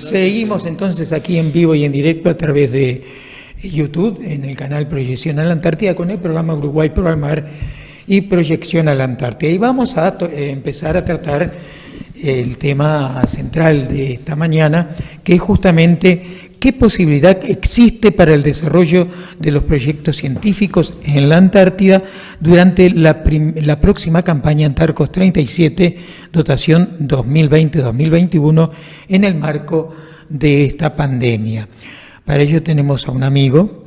Seguimos entonces aquí en vivo y en directo a través de YouTube, en el canal Proyección a la Antártida, con el programa Uruguay Pro al Mar y Proyección a la Antártida. Y vamos a empezar a tratar el tema central de esta mañana, que es justamente qué posibilidad existe para el desarrollo de los proyectos científicos en la Antártida durante la próxima campaña Antarcos 37, dotación 2020-2021, en el marco de esta pandemia. Para ello tenemos a un amigo,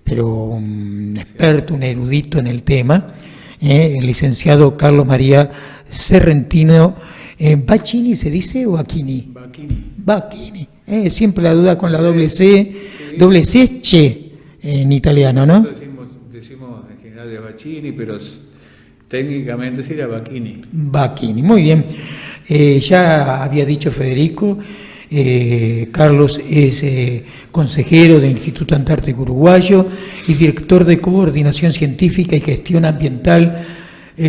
pero un experto, un erudito en el tema, el licenciado Carlos María Serrentino. ¿Bacchini se dice o Bacchini? Bacchini. Siempre la duda con la doble C. Sí. Doble C es che en italiano, ¿no? Decimos en general de Bacchini, pero técnicamente sería Bacchini. Bacchini, muy bien. Ya había dicho Federico, Carlos es consejero del Instituto Antártico Uruguayo y director de Coordinación Científica y Gestión Ambiental,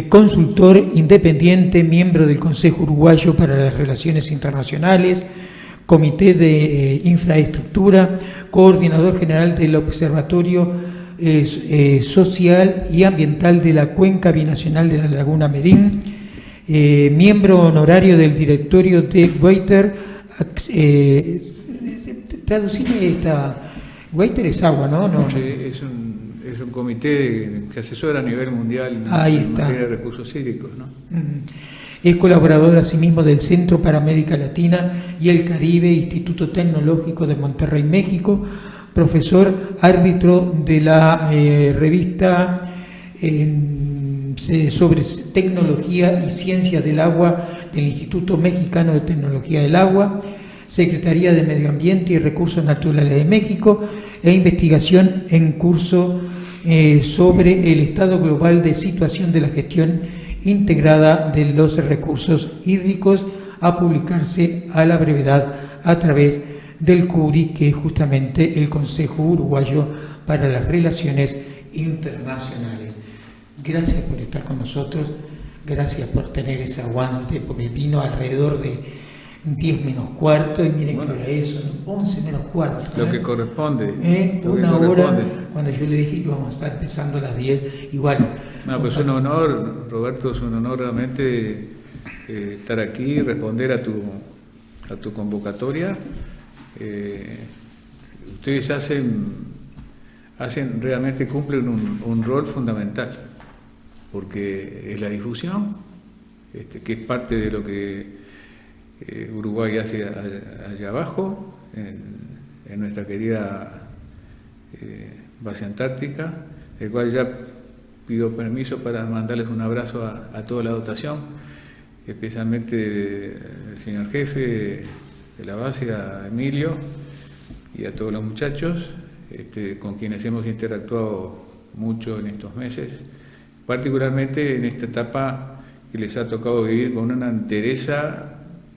consultor independiente, miembro del Consejo Uruguayo para las Relaciones Internacionales, Comité de Infraestructura, coordinador general del Observatorio Social y Ambiental de la Cuenca Binacional de la Laguna Merín, miembro honorario del directorio de Water. Traducime esta. Water es agua, ¿no? Sí, es un comité que asesora a nivel mundial en materia de recursos hídricos, ¿no? Es colaborador asimismo del Centro para América Latina y el Caribe, Instituto Tecnológico de Monterrey, México, profesor árbitro de la revista sobre tecnología y ciencias del agua del Instituto Mexicano de Tecnología del Agua, Secretaría de Medio Ambiente y Recursos Naturales de México, e investigación en curso sobre el estado global de situación de la gestión integrada de los recursos hídricos, a publicarse a la brevedad a través del CURI, que es justamente el Consejo Uruguayo para las Relaciones Internacionales. Gracias por estar con nosotros, gracias por tener ese aguante, porque vino alrededor de 10 menos cuarto, y miren que hora es, son 11 menos cuarto. Lo que corresponde. Una hora, cuando yo le dije que íbamos a estar empezando a las 10, igual. No, pues es un honor, Roberto, es un honor realmente estar aquí, responder a tu convocatoria. Ustedes realmente cumplen un rol fundamental, porque es la difusión, que es parte de lo que Uruguay hace allá abajo, en nuestra querida base antártica, el cual ya pido permiso para mandarles un abrazo a toda la dotación, especialmente al señor jefe de la base, a Emilio, y a todos los muchachos, con quienes hemos interactuado mucho en estos meses, particularmente en esta etapa que les ha tocado vivir con una entereza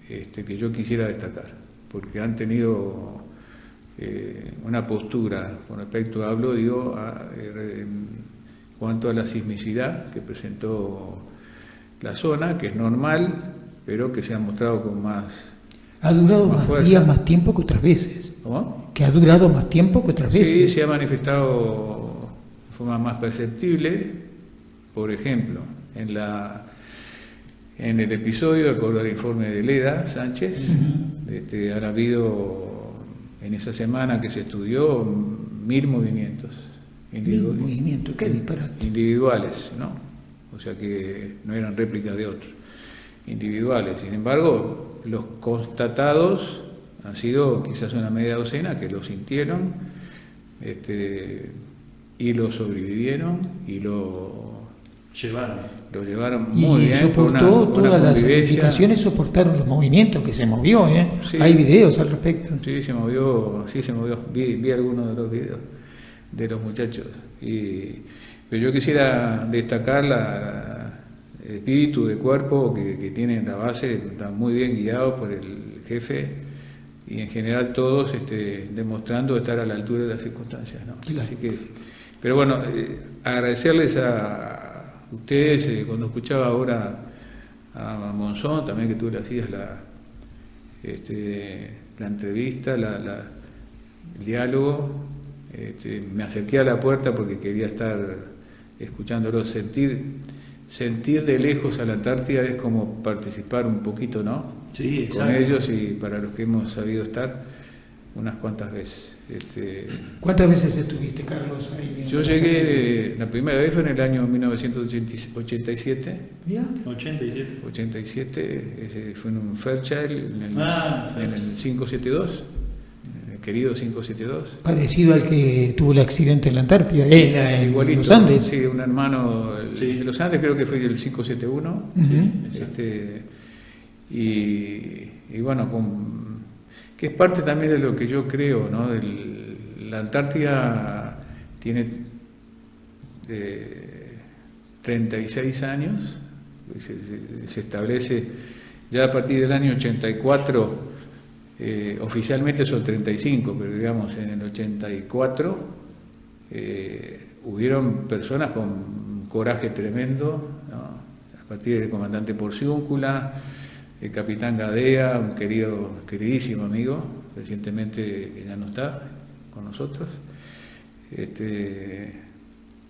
que yo quisiera destacar, porque han tenido una postura con respecto, en cuanto a la sismicidad que presentó la zona, que es normal, pero que se ha mostrado con más. Ha durado más días, más tiempo que otras veces. ¿Cómo? Que ha durado más tiempo que otras veces. Sí, se ha manifestado de forma más perceptible. Por ejemplo, en el episodio, de acuerdo al informe de Leda Sánchez, han habido en esa semana que se estudió 1000 movimientos. Qué disparate. Individuales, ¿no? O sea que no eran réplicas de otros. Individuales. Sin embargo, los constatados han sido quizás una media docena que lo sintieron, y lo sobrevivieron y lo llevaron muy bien. Y soportó todas las edificaciones, soportaron los movimientos, que se movió, Sí, hay videos al respecto. Sí, se movió. Vi algunos de los videos de los muchachos. Pero yo quisiera destacar el espíritu de cuerpo que tiene en la base, están muy bien guiados por el jefe, y en general todos demostrando estar a la altura de las circunstancias, ¿no? Claro. Así que, pero bueno, agradecerles a ustedes, cuando escuchaba ahora a Monzón, también, que tú le hacías la entrevista, el diálogo. Me acerqué a la puerta porque quería estar escuchándolo, sentir de lejos a la Antártida es como participar un poquito, ¿no? Sí, exacto. Con ellos, y para los que hemos sabido estar unas cuantas veces. ¿Cuántas veces estuviste, Carlos, ahí? Yo llegué, la primera vez fue en el año 1987. ¿Ya? 87, fue en un Fairchild, en el 572, el querido 572. Parecido al que tuvo el accidente en la Antártida, en Igualito, los Andes. Sí, un hermano de los Andes, creo que fue el 571. Y bueno, que es parte también de lo que yo creo, ¿no? La Antártida tiene 36 años, se establece ya a partir del año 84, oficialmente son 35, pero digamos en el 84 hubieron personas con coraje tremendo, ¿no? A partir del comandante Porciúncula, el capitán Gadea, un queridísimo amigo, recientemente que ya no está con nosotros,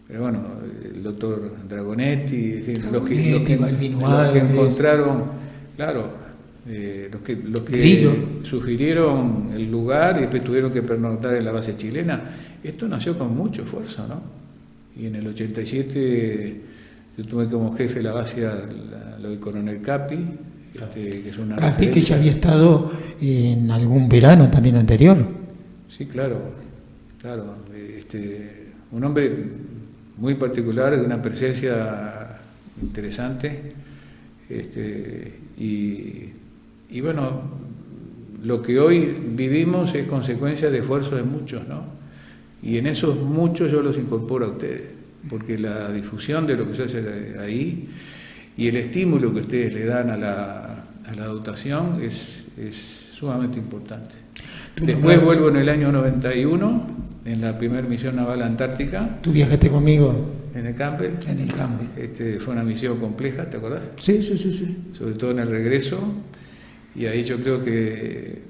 pero bueno, el doctor Dragonetti, en fin, los que encontraron, claro, los que sugirieron el lugar y después tuvieron que pernoctar en la base chilena. Esto nació con mucho esfuerzo, ¿no? Y en el 87 yo tuve como jefe de la base lo del coronel Capi, que es una Capi, que ya había estado en algún verano también anterior. Sí, claro. Un hombre muy particular, de una presencia interesante, y bueno, lo que hoy vivimos es consecuencia de esfuerzos de muchos, ¿no? Y en esos muchos yo los incorporo a ustedes, porque la difusión de lo que se hace ahí y el estímulo que ustedes le dan a la dotación es sumamente importante. Después vuelvo en el año 91, en la primera misión naval antártica. ¿Tú viajaste conmigo? En el Campbell. En el Campbell. Fue una misión compleja, ¿te acordás? Sí. Sobre todo en el regreso. Y ahí yo creo que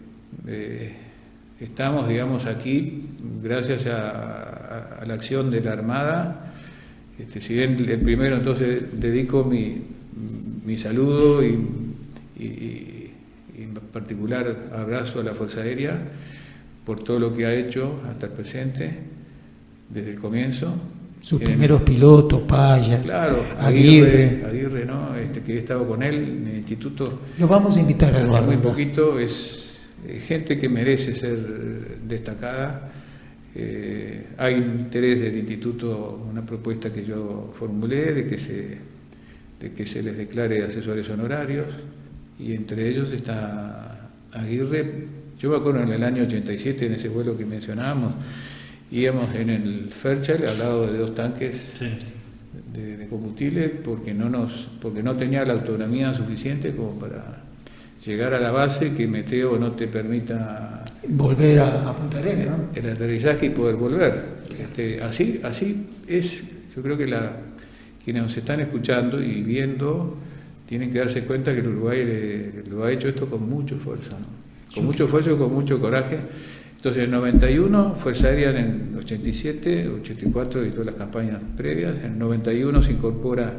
estamos, digamos, aquí gracias a la acción de la Armada. Si bien el primero, entonces dedico mi saludo y en particular abrazo a la Fuerza Aérea por todo lo que ha hecho hasta el presente, desde el comienzo. Sus primeros pilotos, Payas, claro, Aguirre, ¿no? Que he estado con él en el instituto. Lo vamos a invitar a Eduardo. Hace muy poquito, es gente que merece ser destacada. Hay interés del instituto, una propuesta que yo formulé de que se les declare asesores honorarios, y entre ellos está Aguirre. Yo me acuerdo en el año 87, en ese vuelo que mencionábamos, íbamos en el Fairchild al lado de 2 tanques de combustible porque no tenía la autonomía suficiente como para llegar a la base, que Meteo no te permita volver a Punta Arenas, ¿no? El aterrizaje y poder volver. Así es. Yo creo que quienes nos están escuchando y viendo tienen que darse cuenta que el Uruguay lo ha hecho esto con mucho esfuerzo, ¿no? Con mucho esfuerzo y con mucho coraje. Entonces, en el 91, Fuerza Aérea en el 87, 84 y todas las campañas previas. En el 91 se incorpora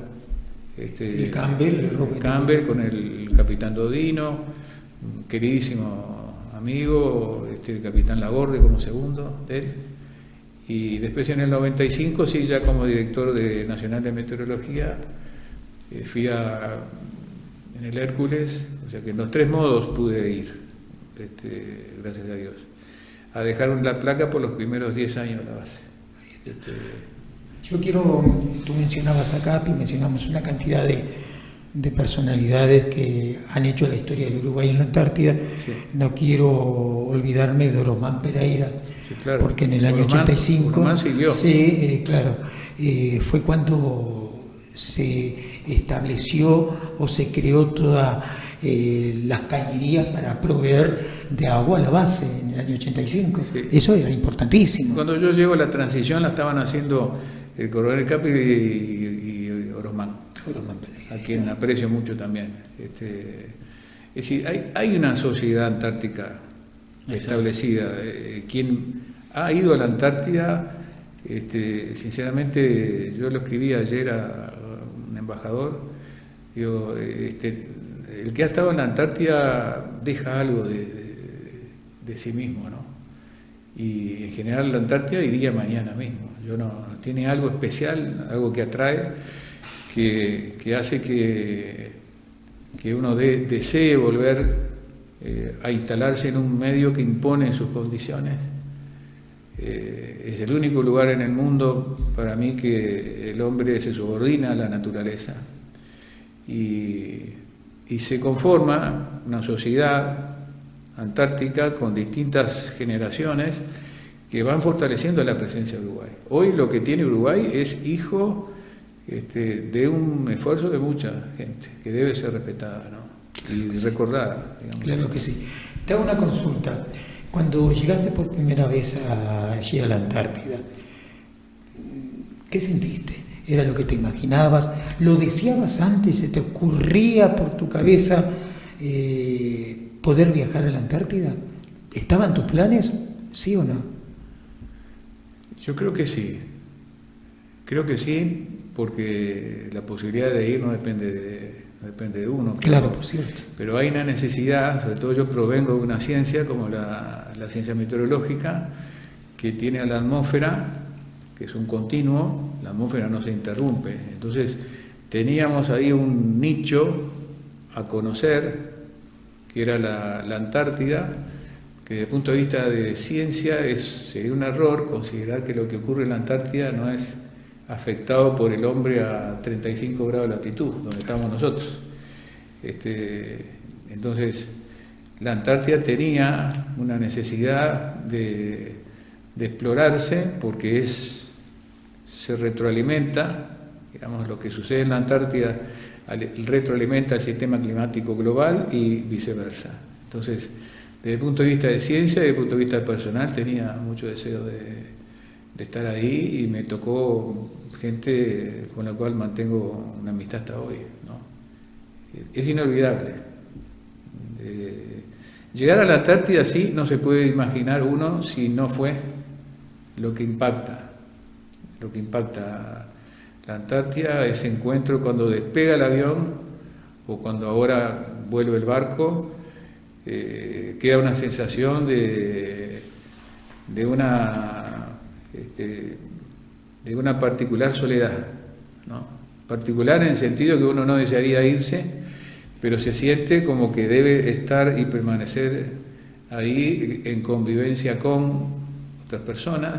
el Campbell con el capitán Dodino, un queridísimo amigo, el capitán Lagorde como segundo de él. Y después en el 95, sí, ya como director nacional de meteorología, fui en el Hércules, o sea que en los 3 modos pude ir, gracias a Dios, a dejar la placa por los primeros 10 años de la base. Yo tú mencionabas a Capi, mencionamos una cantidad de personalidades que han hecho la historia del Uruguay en la Antártida. Sí. No quiero olvidarme de Oromán Pereira, sí, claro. Porque en el año 85, siguió. Sí, claro, fue cuando se estableció o se creó todas las cañerías para proveer de agua a la base en el año 85. Sí. Eso era importantísimo. Cuando yo llego a la transición la estaban haciendo el coronel Capi y Oromán Pereira, a quien aprecio mucho también. Es decir, hay una sociedad antártica establecida. Quien ha ido a la Antártida, sinceramente, yo lo escribí ayer a un embajador, digo, el que ha estado en la Antártida deja algo de sí mismo, ¿no? Y en general la Antártida iría mañana mismo. Tiene algo especial, algo que atrae, que hace que uno desee volver a instalarse en un medio que impone sus condiciones. Es el único lugar en el mundo para mí que el hombre se subordina a la naturaleza y se conforma una sociedad antártica con distintas generaciones que van fortaleciendo la presencia de Uruguay. Hoy lo que tiene Uruguay es hijo de un esfuerzo de mucha gente que debe ser respetada, ¿no? Y recordada, digamos. Claro que sí. Te hago una consulta. Cuando llegaste por primera vez allí a la Antártida, ¿qué sentiste? ¿Era lo que te imaginabas? ¿Lo deseabas antes? ¿Se te ocurría por tu cabeza poder viajar a la Antártida? ¿Estaban tus planes? ¿Sí o no? Yo creo que sí. Creo que sí, porque la posibilidad de ir no depende de uno. Claro, por cierto. Pero hay una necesidad, sobre todo yo provengo de una ciencia como la ciencia meteorológica, que tiene a la atmósfera, que es un continuo, la atmósfera no se interrumpe. Entonces teníamos ahí un nicho a conocer, que era la Antártida, que desde el punto de vista de ciencia sería un error considerar que lo que ocurre en la Antártida no es afectado por el hombre a 35 grados de latitud, donde estamos nosotros. Entonces, la Antártida tenía una necesidad de explorarse porque se retroalimenta, digamos, lo que sucede en la Antártida retroalimenta el sistema climático global y viceversa. Entonces, desde el punto de vista de ciencia y desde el punto de vista personal, tenía mucho deseo de estar ahí y me tocó gente con la cual mantengo una amistad hasta hoy, ¿no? Es inolvidable. Llegar a la Antártida sí no se puede imaginar uno si no fue lo que impacta la Antártida, ese encuentro cuando despega el avión o cuando ahora vuelve el barco, queda una sensación de una particular soledad, ¿no? Particular en el sentido que uno no desearía irse, pero se siente como que debe estar y permanecer ahí en convivencia con otras personas,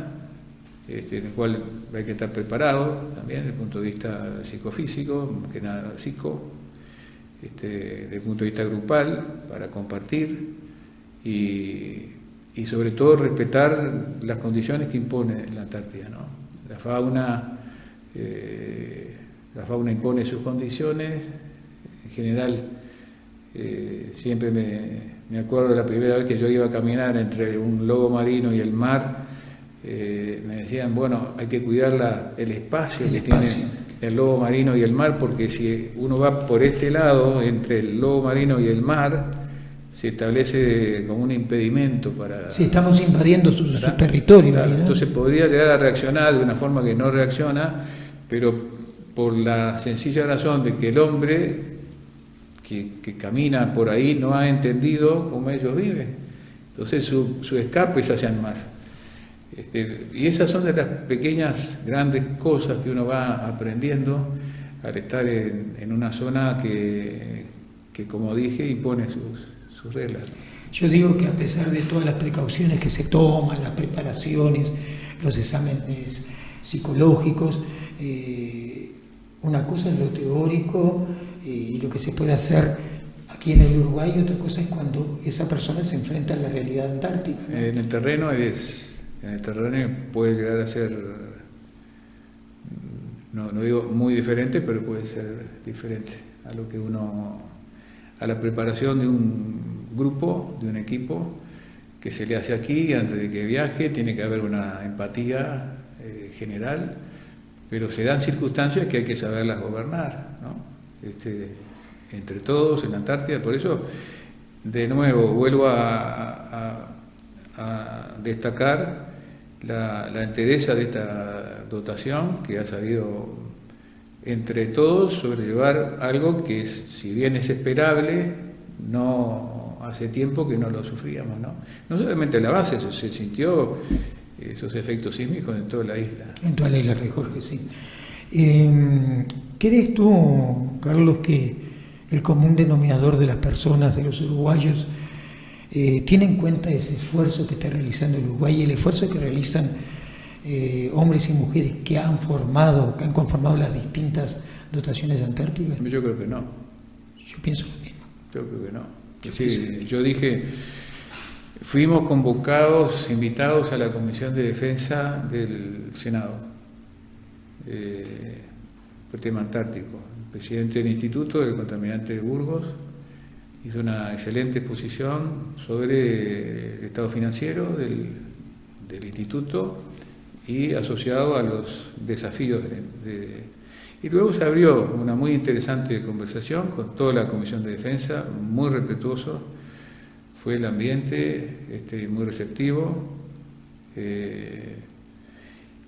en el cual hay que estar preparado también desde el punto de vista psicofísico, más que nada desde el punto de vista grupal, para compartir y sobre todo respetar las condiciones que impone la Antártida, ¿no? La fauna impone sus condiciones. En general, siempre me acuerdo de la primera vez que yo iba a caminar entre un lobo marino y el mar, me decían, bueno, hay que cuidar el espacio que tiene el lobo marino y el mar, porque si uno va por este lado, entre el lobo marino y el mar, se establece como un impedimento para... Sí, estamos invadiendo su territorio. Claro, ¿no? Entonces podría llegar a reaccionar de una forma que no reacciona, pero por la sencilla razón de que el hombre que camina por ahí no ha entendido cómo ellos viven. Entonces su escape es hacia el mar. Y esas son de las pequeñas, grandes cosas que uno va aprendiendo al estar en una zona que, como dije, impone sus reglas. Yo digo que a pesar de todas las precauciones que se toman, las preparaciones, los exámenes psicológicos, una cosa es lo teórico y lo que se puede hacer aquí en el Uruguay, y otra cosa es cuando esa persona se enfrenta a la realidad antártica, ¿no? En el terreno puede llegar a ser, no digo muy diferente, pero puede ser diferente a lo que a la preparación de un grupo, de un equipo que se le hace aquí antes de que viaje. Tiene que haber una empatía general, pero se dan circunstancias que hay que saberlas gobernar, ¿no? Entre todos en la Antártida. Por eso, de nuevo, vuelvo a a destacar la entereza de esta dotación, que ha sabido entre todos sobrellevar algo que, si bien es esperable, no hace tiempo que no lo sufríamos, ¿no? No solamente en la base, se sintió esos efectos sísmicos en toda la isla. En toda la isla, Rey Jorge, sí. ¿Crees tú, Carlos, que el común denominador de las personas, de los uruguayos, tiene en cuenta ese esfuerzo que está realizando el Uruguay y el esfuerzo que realizan hombres y mujeres que han conformado las distintas dotaciones antárticas? Yo creo que no. Yo pienso lo mismo. Yo creo que no. Yo dije, fuimos convocados, invitados a la Comisión de Defensa del Senado, por el tema antártico. El presidente del Instituto del Contaminante de Burgos hizo una excelente exposición sobre el estado financiero del instituto y asociado a los desafíos y luego se abrió una muy interesante conversación con toda la Comisión de Defensa, muy respetuoso fue el ambiente, muy receptivo,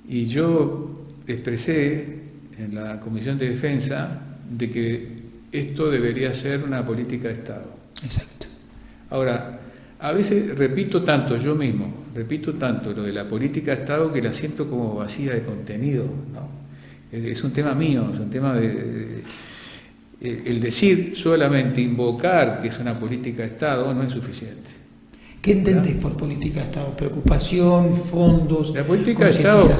y yo expresé en la Comisión de Defensa de que esto debería ser una política de Estado. Exacto. Ahora, a veces repito tanto lo de la política de Estado, que la siento como vacía de contenido, ¿no? Es un tema mío, es un tema el decir solamente, invocar que es una política de Estado no es suficiente. ¿Qué entendés por política de Estado? ¿Preocupación, fondos, la política de Estado?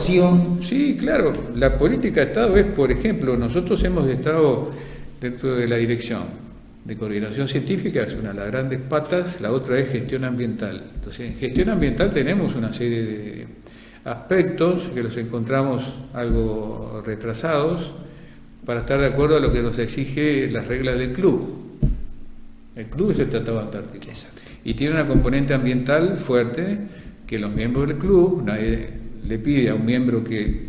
Sí, claro. La política de Estado es, por ejemplo, nosotros hemos estado dentro de la Dirección de Coordinación Científica, es una de las grandes patas, la otra es gestión ambiental. Entonces, en gestión ambiental tenemos una serie de aspectos que los encontramos algo retrasados para estar de acuerdo a lo que nos exige las reglas del club. El club es el Tratado Antártico. Exacto. Y tiene una componente ambiental fuerte que los miembros del club, nadie le pide a un miembro que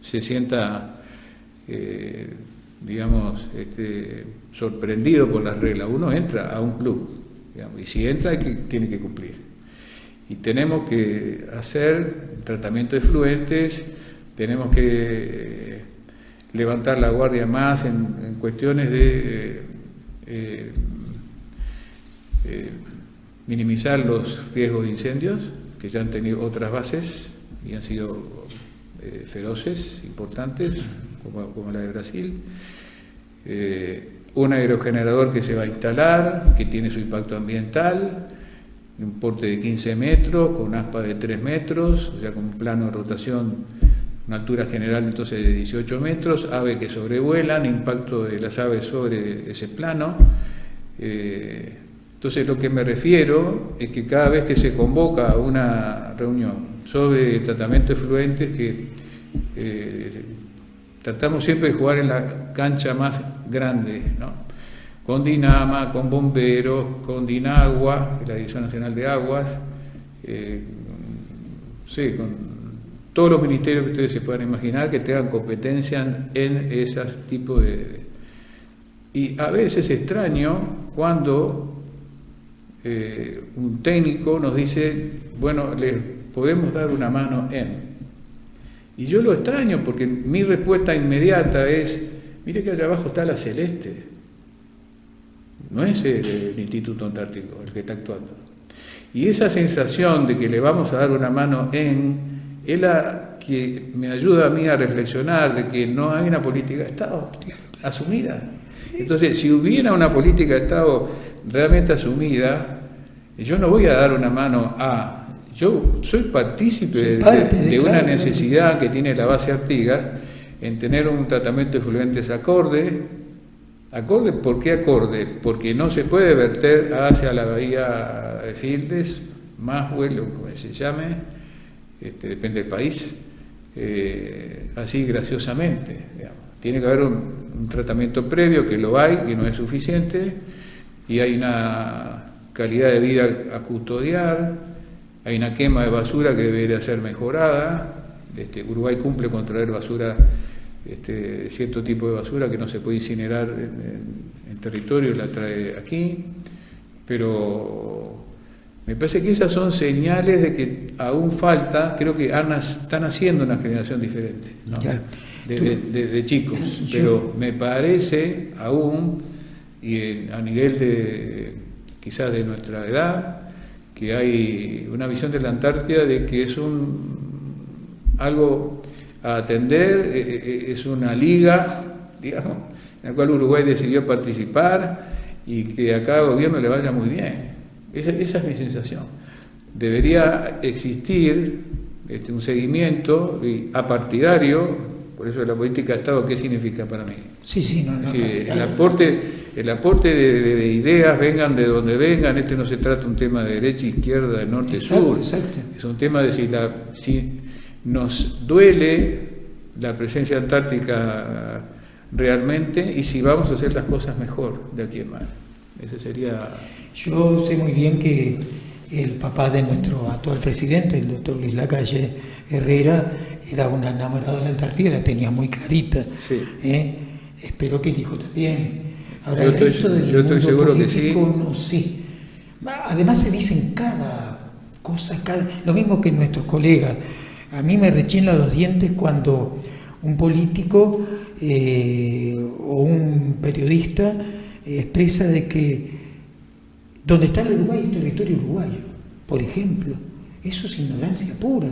se sienta, sorprendido por las reglas. Uno entra a un club, digamos, y si entra tiene que cumplir. Y tenemos que hacer tratamiento de efluentes, tenemos que levantar la guardia más en cuestiones de minimizar los riesgos de incendios, que ya han tenido otras bases y han sido feroces, importantes, como la de Brasil. Un aerogenerador que se va a instalar, que tiene su impacto ambiental, un porte de 15 metros, con aspa de 3 metros, o sea, con un plano de rotación, una altura general entonces de 18 metros, aves que sobrevuelan, impacto de las aves sobre ese plano. Entonces, lo que me refiero es que cada vez que se convoca a una reunión sobre tratamiento de efluentes, que tratamos siempre de jugar en la cancha más grande, ¿no? Con Dinama, con bomberos, con Dinagua, la Dirección Nacional de Aguas, con todos los ministerios que ustedes se puedan imaginar que tengan competencia en esos tipos de... Y a veces extraño cuando un técnico nos dice, bueno, les podemos dar una mano en... Y yo lo extraño porque mi respuesta inmediata es, mire que allá abajo está la Celeste. No es el Instituto Antártico el que está actuando. Y esa sensación de que le vamos a dar una mano es la que me ayuda a mí a reflexionar de que no hay una política de Estado asumida. Entonces, si hubiera una política de Estado realmente asumida, yo no voy a dar una mano a... Yo soy partícipe de una necesidad que tiene la base Artigas en tener un tratamiento de efluentes acorde. ¿Acorde? ¿Por qué acorde? Porque no se puede verter hacia la bahía de Fildes, más vuelo, como se llame, depende del país, así graciosamente, digamos. Tiene que haber un tratamiento previo, que lo hay, y no es suficiente, y hay una calidad de vida a custodiar, hay una quema de basura que debería ser mejorada. Uruguay cumple con traer basura, cierto tipo de basura que no se puede incinerar en territorio, la trae aquí, pero Me parece que esas son señales de que aún falta, creo que están haciendo una generación diferente, ¿no? de chicos, pero me parece aún, y a nivel de quizás de nuestra edad, que hay una visión de la Antártida de que es algo a atender, es una liga, digamos, en la cual Uruguay decidió participar y que a cada gobierno le vaya muy bien. Esa es mi sensación. Debería existir un seguimiento apartidario. Por eso la política de Estado, ¿qué significa para mí? Sí, el aporte de ideas, vengan de donde vengan. No se trata de un tema de derecha, izquierda, de norte, sur. Exacto. Es un tema de si nos duele la presencia antártica realmente y si vamos a hacer las cosas mejor de aquí en más. Ese sería... Yo sé muy bien que el papá de nuestro actual presidente, el doctor Luis Lacalle Herrera, era un enamorado de la Antártida, la tenía muy clarita. Sí. Espero que el hijo también. Ahora, yo estoy seguro que sí. No sé. Además se dice en cada cosa, lo mismo que nuestros colegas. A mí me rechina los dientes cuando un político o un periodista expresa de que donde está el Uruguay es territorio uruguayo, por ejemplo. Eso es ignorancia pura.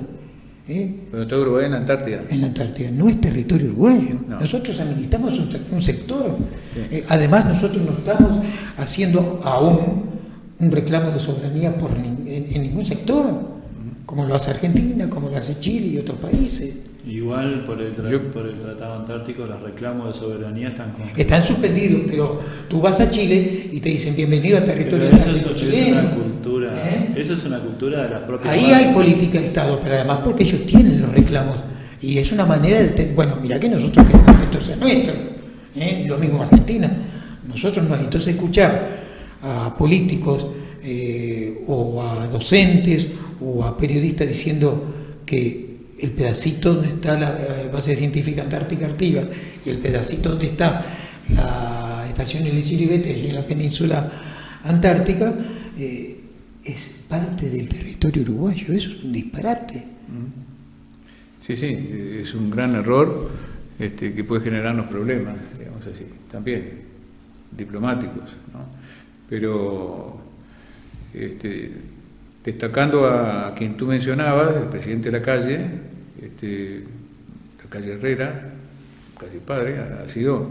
Pero está Uruguay en la Antártida. En la Antártida no es territorio uruguayo. No. Nosotros administramos un sector. Sí. Además, nosotros no estamos haciendo aún un reclamo de soberanía en ningún sector, como lo hace Argentina, como lo hace Chile y otros países. Igual por el Tratado Antártico los reclamos de soberanía están suspendidos, pero tú vas a Chile y te dicen bienvenido al territorio chileno. Eso es una cultura de las propias Ahí hay política de Estado, pero además porque ellos tienen los reclamos y es una manera de... Bueno, mira que nosotros queremos que esto sea nuestro, lo mismo Argentina. Nosotros no. Entonces escuchar a políticos o a docentes o a periodistas diciendo que el pedacito donde está la base científica antártica Artigas y el pedacito donde está la estación El Chiribete en la península antártica es parte del territorio uruguayo. Eso es un disparate. Sí, es un gran error que puede generarnos problemas, digamos así, también diplomáticos, ¿no? Pero destacando a quien tú mencionabas, el presidente Lacalle, Lacalle Herrera, casi padre, ha sido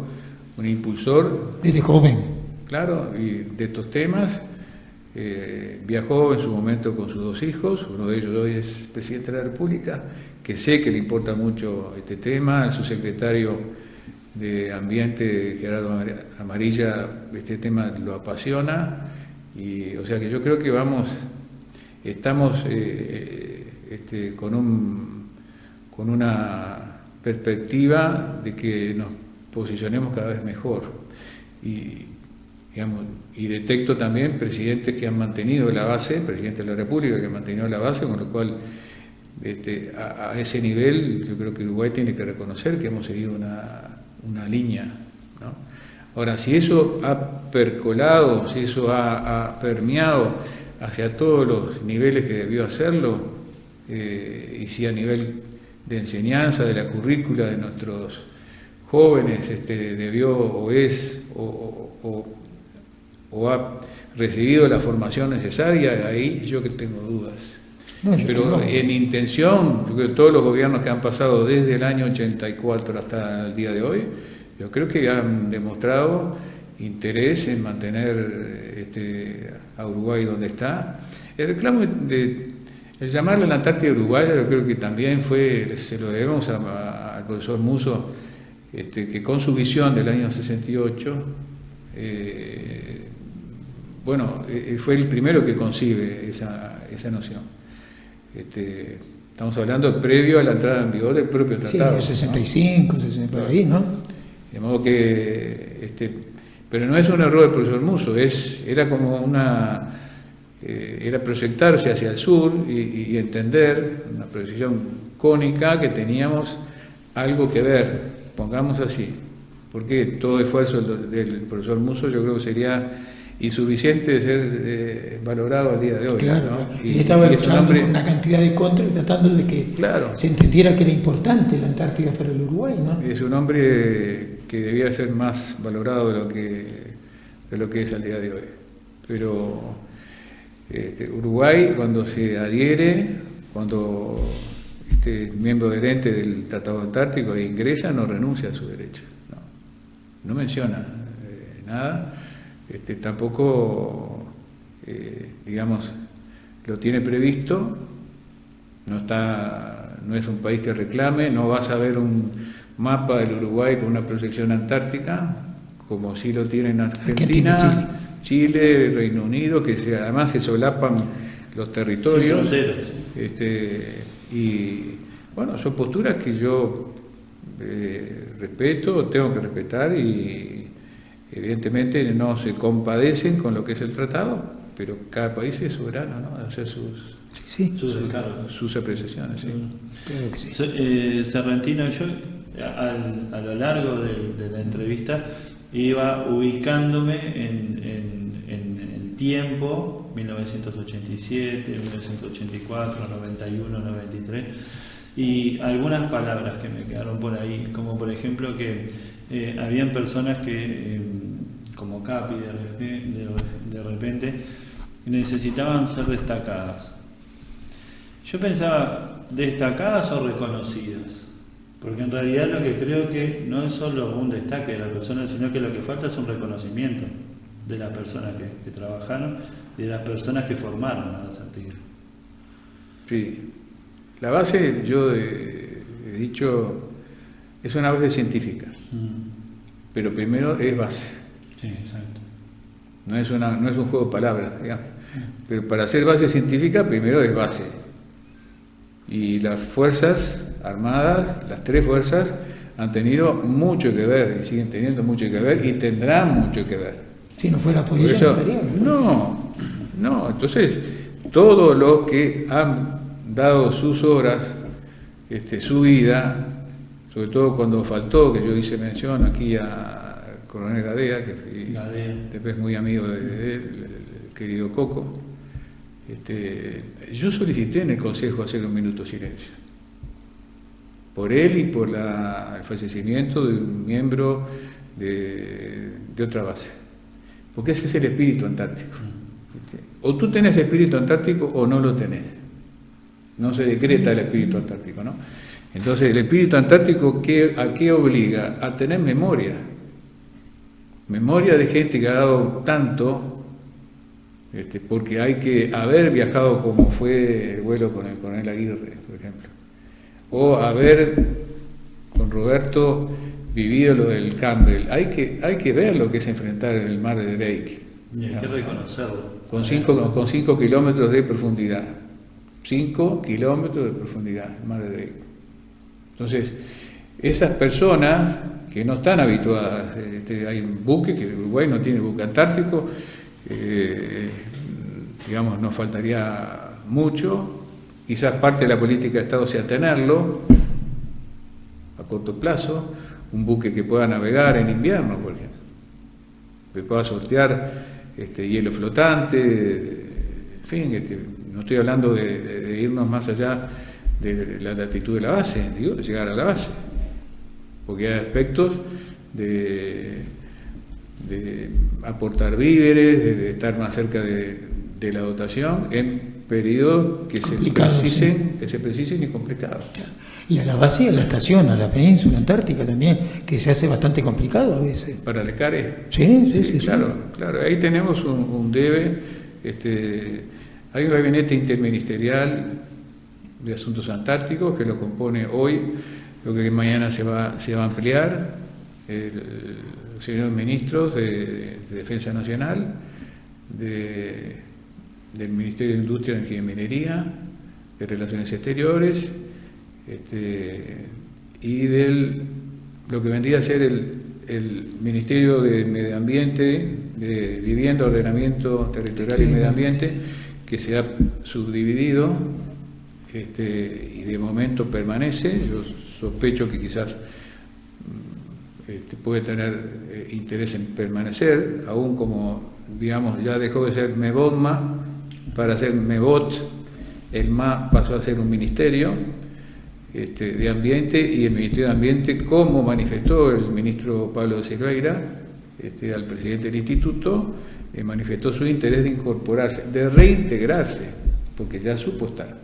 un impulsor desde joven, claro, y de estos temas. Viajó en su momento con sus dos hijos, uno de ellos hoy es presidente de la República, que sé que le importa mucho este tema, su secretario de Ambiente, Gerardo Amarilla, este tema lo apasiona, y o sea que yo creo que estamos con una perspectiva de que nos posicionemos cada vez mejor. Y detecto también presidentes que han mantenido la base, presidente de la República que ha mantenido la base, con lo cual a ese nivel yo creo que Uruguay tiene que reconocer que hemos seguido una línea, ¿no? Ahora, si eso ha percolado, si eso ha permeado hacia todos los niveles que debió hacerlo, y si a nivel de enseñanza, de la currícula de nuestros jóvenes debió o es o ha recibido la formación necesaria, ahí yo que tengo dudas. Pero en intención, yo creo que todos los gobiernos que han pasado desde el año 84 hasta el día de hoy, yo creo que han demostrado interés en mantener a Uruguay donde está. El reclamo el llamarle a la Antártida uruguaya, yo creo que también se lo debemos al profesor Musso, que con su visión del año 68, fue el primero que concibe esa noción. Estamos hablando previo a la entrada en vigor del propio tratado. Sí, 65, ¿no? 60, por ahí, ¿no? De modo que, pero no es un error del profesor Musso, era como era proyectarse hacia el sur y entender una proyección cónica que teníamos algo que ver, pongamos así, porque todo esfuerzo del profesor Musso yo creo que sería insuficiente de ser valorado al día de hoy. Claro, ¿no? y estaba es un luchando hombre, con una cantidad de contras tratando de que claro, se entendiera que era importante la Antártida para el Uruguay, ¿no? es un hombre que debía ser más valorado de lo que es al día de hoy. Pero Uruguay, cuando se adhiere, cuando miembro adherente del Tratado Antártico e ingresa, no renuncia a su derecho. No menciona nada. Tampoco, digamos, lo tiene previsto. No es un país que reclame. No vas a ver un mapa del Uruguay con una proyección antártica, como sí lo tiene en Argentina, Chile, Reino Unido, que además se solapan los territorios. Y bueno, son posturas que yo respeto, tengo que respetar, y evidentemente no se compadecen con lo que es el tratado, pero cada país es soberano, ¿no?, de hacer sus apreciaciones. ¿Sí? Claro que sí. Serrentino, yo a lo largo de la entrevista iba ubicándome en el tiempo, 1987, 1984, 91, 93, y algunas palabras que me quedaron por ahí, como por ejemplo que habían personas que, como Capi de repente, necesitaban ser destacadas. Yo pensaba, ¿destacadas o reconocidas? Porque en realidad lo que creo que no es solo un destaque de la persona, sino que lo que falta es un reconocimiento de las personas que trabajaron y de las personas que formaron a las Artigas. Sí. La base, yo he dicho, es una base científica, pero primero es base. Sí, exacto. No es un juego de palabras, digamos. Pero para ser base científica, primero es base. Y las Fuerzas Armadas, las tres fuerzas, han tenido mucho que ver, y siguen teniendo mucho que ver, y tendrán mucho que ver. Si no fuera por eso, no estaría. No. Entonces, todos los que han dado sus horas, su vida, sobre todo cuando faltó, que yo hice mención aquí a Coronel Gadea, que fui después muy amigo de él, el querido Coco, yo solicité en el Consejo hacer un minuto de silencio por él y por el fallecimiento de un miembro de otra base, porque ese es el espíritu antártico. O tú tenés espíritu antártico o no lo tenés. No se decreta el espíritu antártico, ¿no? Entonces, el espíritu antártico, ¿a qué obliga? A tener memoria de gente que ha dado tanto, porque hay que haber viajado como fue el vuelo con el coronel Aguirre, por ejemplo, o haber con Roberto vivido lo del Campbell. Hay que ver lo que es enfrentar en el mar de Drake. Y hay que reconocerlo. Con 5 kilómetros de profundidad. 5 kilómetros de profundidad, el mar de Drake. Entonces, esas personas que no están habituadas, hay un buque, que Uruguay no tiene buque antártico, digamos, nos faltaría mucho. Quizás parte de la política de Estado sea tenerlo a corto plazo, un buque que pueda navegar en invierno, por ejemplo, que pueda sortear hielo flotante, en fin, no estoy hablando de irnos más allá de la latitud de la base, digo, de llegar a la base, porque hay aspectos de aportar víveres, de estar más cerca de la dotación en periodos que se precisen y complicados. Y a la base, a la estación, a la península antártica también, que se hace bastante complicado a veces. ¿Para el CARE? Sí. Claro, ahí tenemos un debe. Hay un gabinete interministerial de asuntos antárticos que lo compone hoy, lo que mañana se va a ampliar, los señores ministros de Defensa Nacional, del Ministerio de Industria, Energía y Minería, de Relaciones Exteriores, y lo que vendría a ser el Ministerio de Medio Ambiente, de Vivienda, Ordenamiento Territorial y Medio Ambiente, que se ha subdividido y de momento permanece. Yo sospecho que quizás puede tener interés en permanecer, aún como digamos, ya dejó de ser MEBOTMA para ser MEBOT, el MA pasó a ser un ministerio de Ambiente, y el Ministerio de Ambiente, como manifestó el ministro Pablo de Silveira, al presidente del instituto, manifestó su interés de incorporarse, de reintegrarse, porque ya supo estar.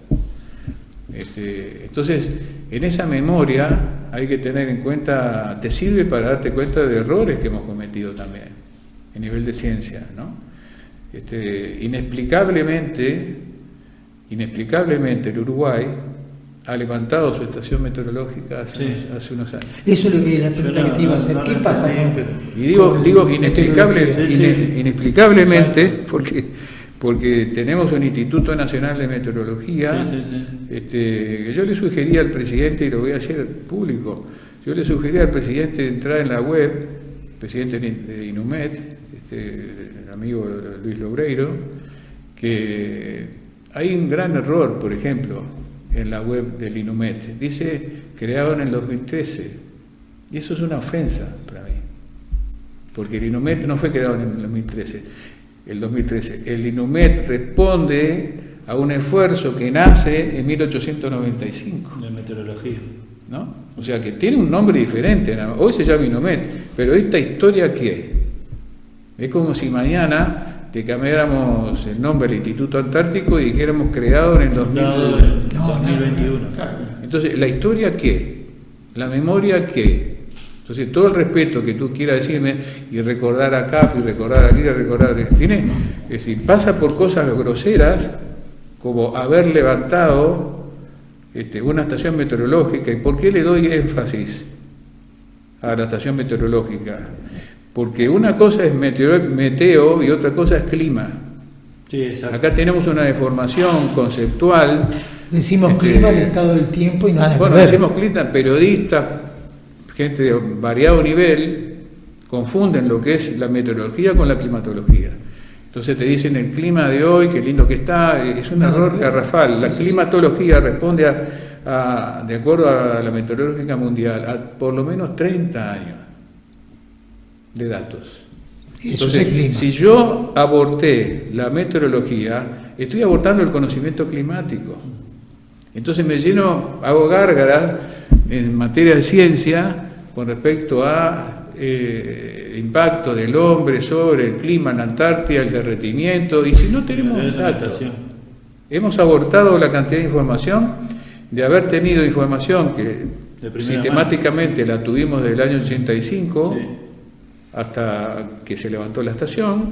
Entonces, en esa memoria hay que tener en cuenta, te sirve para darte cuenta de errores que hemos cometido también, a nivel de ciencia, ¿no? Inexplicablemente el Uruguay ha levantado su estación meteorológica hace unos años. Eso es lo que la pregunta que te iba a hacer. ¿Qué pasa con? Y digo inexplicablemente, porque tenemos un Instituto Nacional de Meteorología, que yo le sugería al presidente, y lo voy a hacer público, yo le sugería al presidente entrar en la web, presidente de INUMED, el amigo Luis Lobreiro, que hay un gran error, por ejemplo, en la web del INUMED. Dice creado en el 2013, y eso es una ofensa para mí, porque el INUMED no fue creado en el 2013. El INUMED responde a un esfuerzo que nace en 1895. De meteorología. ¿No? O sea, que tiene un nombre diferente. Hoy se llama INUMED, pero esta historia, ¿qué? Es como si mañana te cambiáramos el nombre del Instituto Antártico y dijéramos creado en el 2021. Entonces, ¿la historia qué? ¿La memoria qué? Entonces, todo el respeto que tú quieras decirme, y recordar acá, y recordar aquí, y recordar... es decir, pasa por cosas groseras, como haber levantado una estación meteorológica. ¿Y por qué le doy énfasis a la estación meteorológica? Porque una cosa es meteo y otra cosa es clima. Sí, exacto. Acá tenemos una deformación conceptual. Decimos clima, el estado del tiempo y nada. Bueno, decimos clima, periodistas, gente de variado nivel, confunden lo que es la meteorología con la climatología. Entonces te dicen el clima de hoy, qué lindo que está, es un error garrafal. La climatología responde de acuerdo a la meteorológica mundial, a por lo menos 30 años de datos. Entonces, si yo aborté la meteorología, estoy abortando el conocimiento climático. Entonces me hago gárgaras en materia de ciencia con respecto a impacto del hombre sobre el clima en la Antártida, el derretimiento, y si no tenemos datos, hemos abortado la cantidad de información, de haber tenido información que sistemáticamente la tuvimos desde el año 85, sí, hasta que se levantó la estación.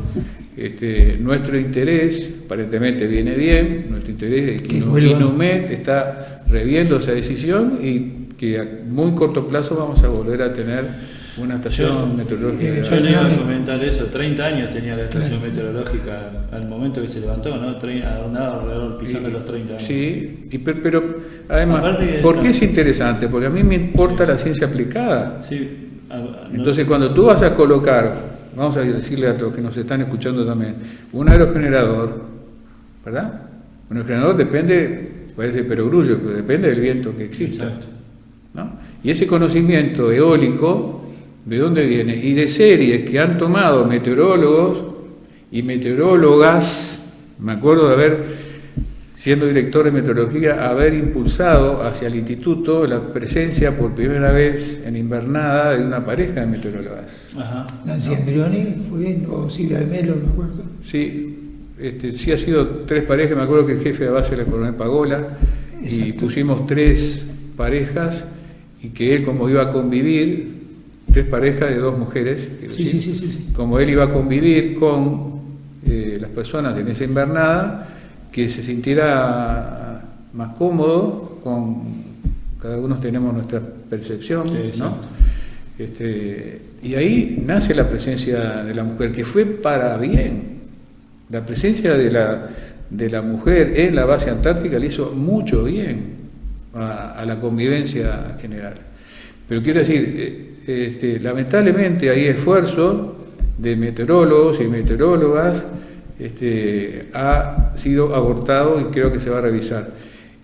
Nuestro interés aparentemente viene bien, nuestro interés es que INUMED está reviendo esa decisión y que a muy corto plazo vamos a volver a tener una estación meteorológica. Yo le iba a comentar eso, 30 años tenía la estación meteorológica al momento que se levantó, ¿no? Andaba alrededor pisando los 30 años. Sí, pero además, ¿por qué es interesante? Porque a mí me importa la ciencia aplicada. Sí. Entonces, cuando tú vas a colocar, vamos a decirle a los que nos están escuchando también, un aerogenerador, ¿verdad? Un aerogenerador depende, parece perogrullo, pero depende del viento que exista, ¿no? Y ese conocimiento eólico, ¿de dónde viene? Y de series que han tomado meteorólogos y meteorólogas. Me acuerdo de haber, siendo director de meteorología, haber impulsado hacia el instituto la presencia por primera vez en invernada de una pareja de meteorólogas. Ajá. Nancy Andrioni fue, o Silvia Almelo, me acuerdo. Sí, sí ha sido 3 parejas. Me acuerdo que el jefe de base era el coronel Pagola. Exacto. Y pusimos 3 parejas, y que él, como iba a convivir, 3 parejas de 2 mujeres, sí. Como él iba a convivir con las personas en esa invernada, que se sintiera más cómodo, cada uno tenemos nuestra percepción, sí, ¿no? Y ahí nace la presencia de la mujer, que fue para bien. La presencia de la mujer en la base antártica le hizo mucho bien a la convivencia general. Pero quiero decir, lamentablemente hay esfuerzo de meteorólogos y meteorólogas, ha sido abortado, y creo que se va a revisar.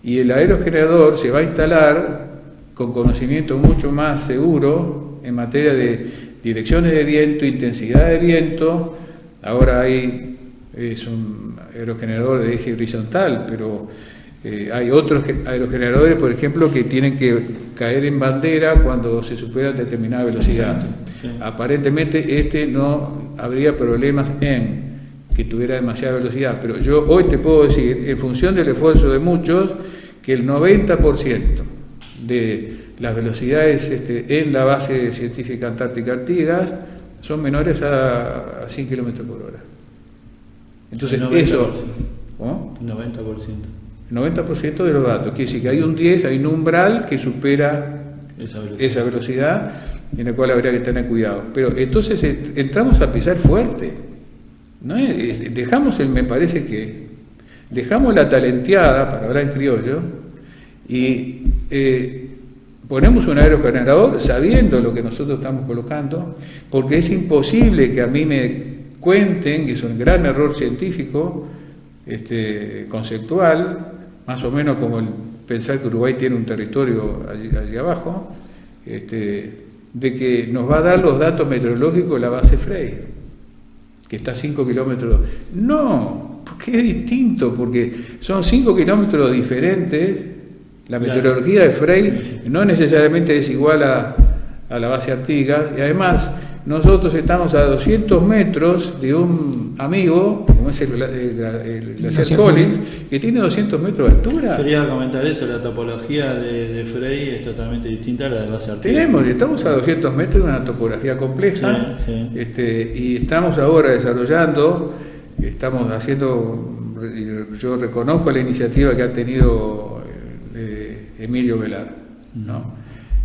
Y el aerogenerador se va a instalar con conocimiento mucho más seguro en materia de direcciones de viento, intensidad de viento, Ahora es un aerogenerador de eje horizontal, pero hay otros aerogeneradores, por ejemplo, que tienen que caer en bandera cuando se supera determinada velocidad. Sí. Aparentemente este no habría problemas en que tuviera demasiada velocidad, pero yo hoy te puedo decir, en función del esfuerzo de muchos, que el 90% de las velocidades en la base científica antártica Artigas son menores a 100 km por hora. Entonces, el 90%. eso... ¿cómo? 90%. El 90% de los datos, quiere decir que hay un 10, hay un umbral que supera esa velocidad en la cual habría que tener cuidado. Pero entonces entramos a pisar fuerte, ¿no? Me parece que dejamos la talenteada, para hablar en criollo, y ponemos un aerogenerador sabiendo lo que nosotros estamos colocando, porque es imposible que a mí me cuenten, que es un gran error científico, conceptual, más o menos como el pensar que Uruguay tiene un territorio allí abajo, de que nos va a dar los datos meteorológicos de la base Frey, que está a 5 kilómetros. No, porque es distinto, porque son 5 kilómetros diferentes. La meteorología de Frey no necesariamente es igual a la base Artigas, y además nosotros estamos a 200 metros de un amigo, como es el glaciar Collins, que tiene 200 metros de altura. Quería comentar eso, la topología de Frey es totalmente distinta a la de base Artigas. Estamos a 200 metros de una topografía compleja, sí. Y estamos ahora desarrollando, estamos haciendo, yo reconozco la iniciativa que ha tenido Emilio Velar, ¿no?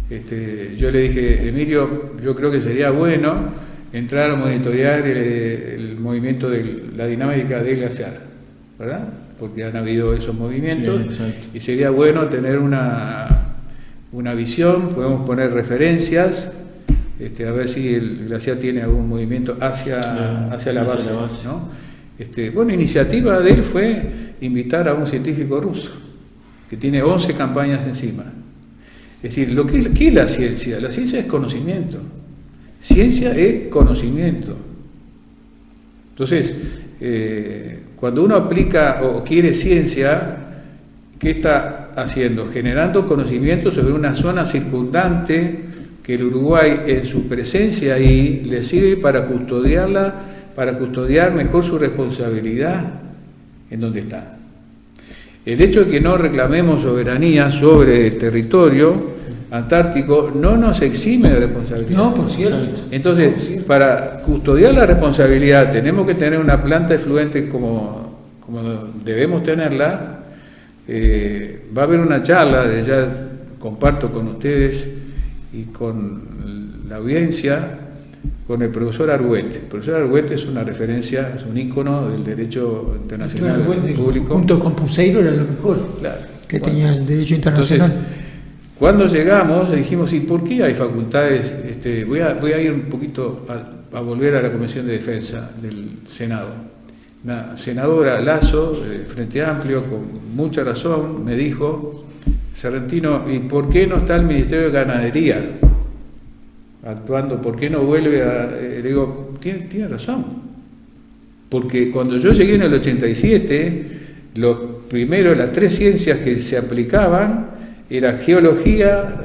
Yo le dije, Emilio, yo creo que sería bueno entrar a monitorear el movimiento de la dinámica del glaciar, ¿verdad? Porque han habido esos movimientos, y sería bueno tener una visión, podemos poner referencias, a ver si el glaciar tiene algún movimiento hacia la base, ¿no? Bueno, iniciativa de él fue invitar a un científico ruso, que tiene 11 campañas encima. Es decir, ¿qué es la ciencia? La ciencia es conocimiento. Ciencia es conocimiento. Entonces, cuando uno aplica o quiere ciencia, ¿qué está haciendo? Generando conocimiento sobre una zona circundante que el Uruguay, en su presencia ahí, le sirve para custodiarla, para custodiar mejor su responsabilidad en donde está. El hecho de que no reclamemos soberanía sobre el territorio antártico no nos exime de responsabilidad. No, por cierto. Entonces, para custodiar la responsabilidad tenemos que tener una planta efluente como debemos tenerla. Va a haber una charla, ya comparto con ustedes y con la audiencia, con el profesor Arguete. El profesor Arguete es una referencia, es un ícono del derecho internacional público. Junto con Puseiro era lo mejor, claro, que tenía el derecho internacional. Entonces, cuando llegamos dijimos, ¿y por qué hay facultades? Voy a ir un poquito a volver a la Comisión de Defensa del Senado. Una senadora Lazo, Frente Amplio, con mucha razón, me dijo, Serrentino, ¿y por qué no está el Ministerio de Ganadería actuando? ¿Por qué no vuelve a...? Le digo, tiene razón. Porque cuando yo llegué en el 87, las 3 ciencias que se aplicaban era geología,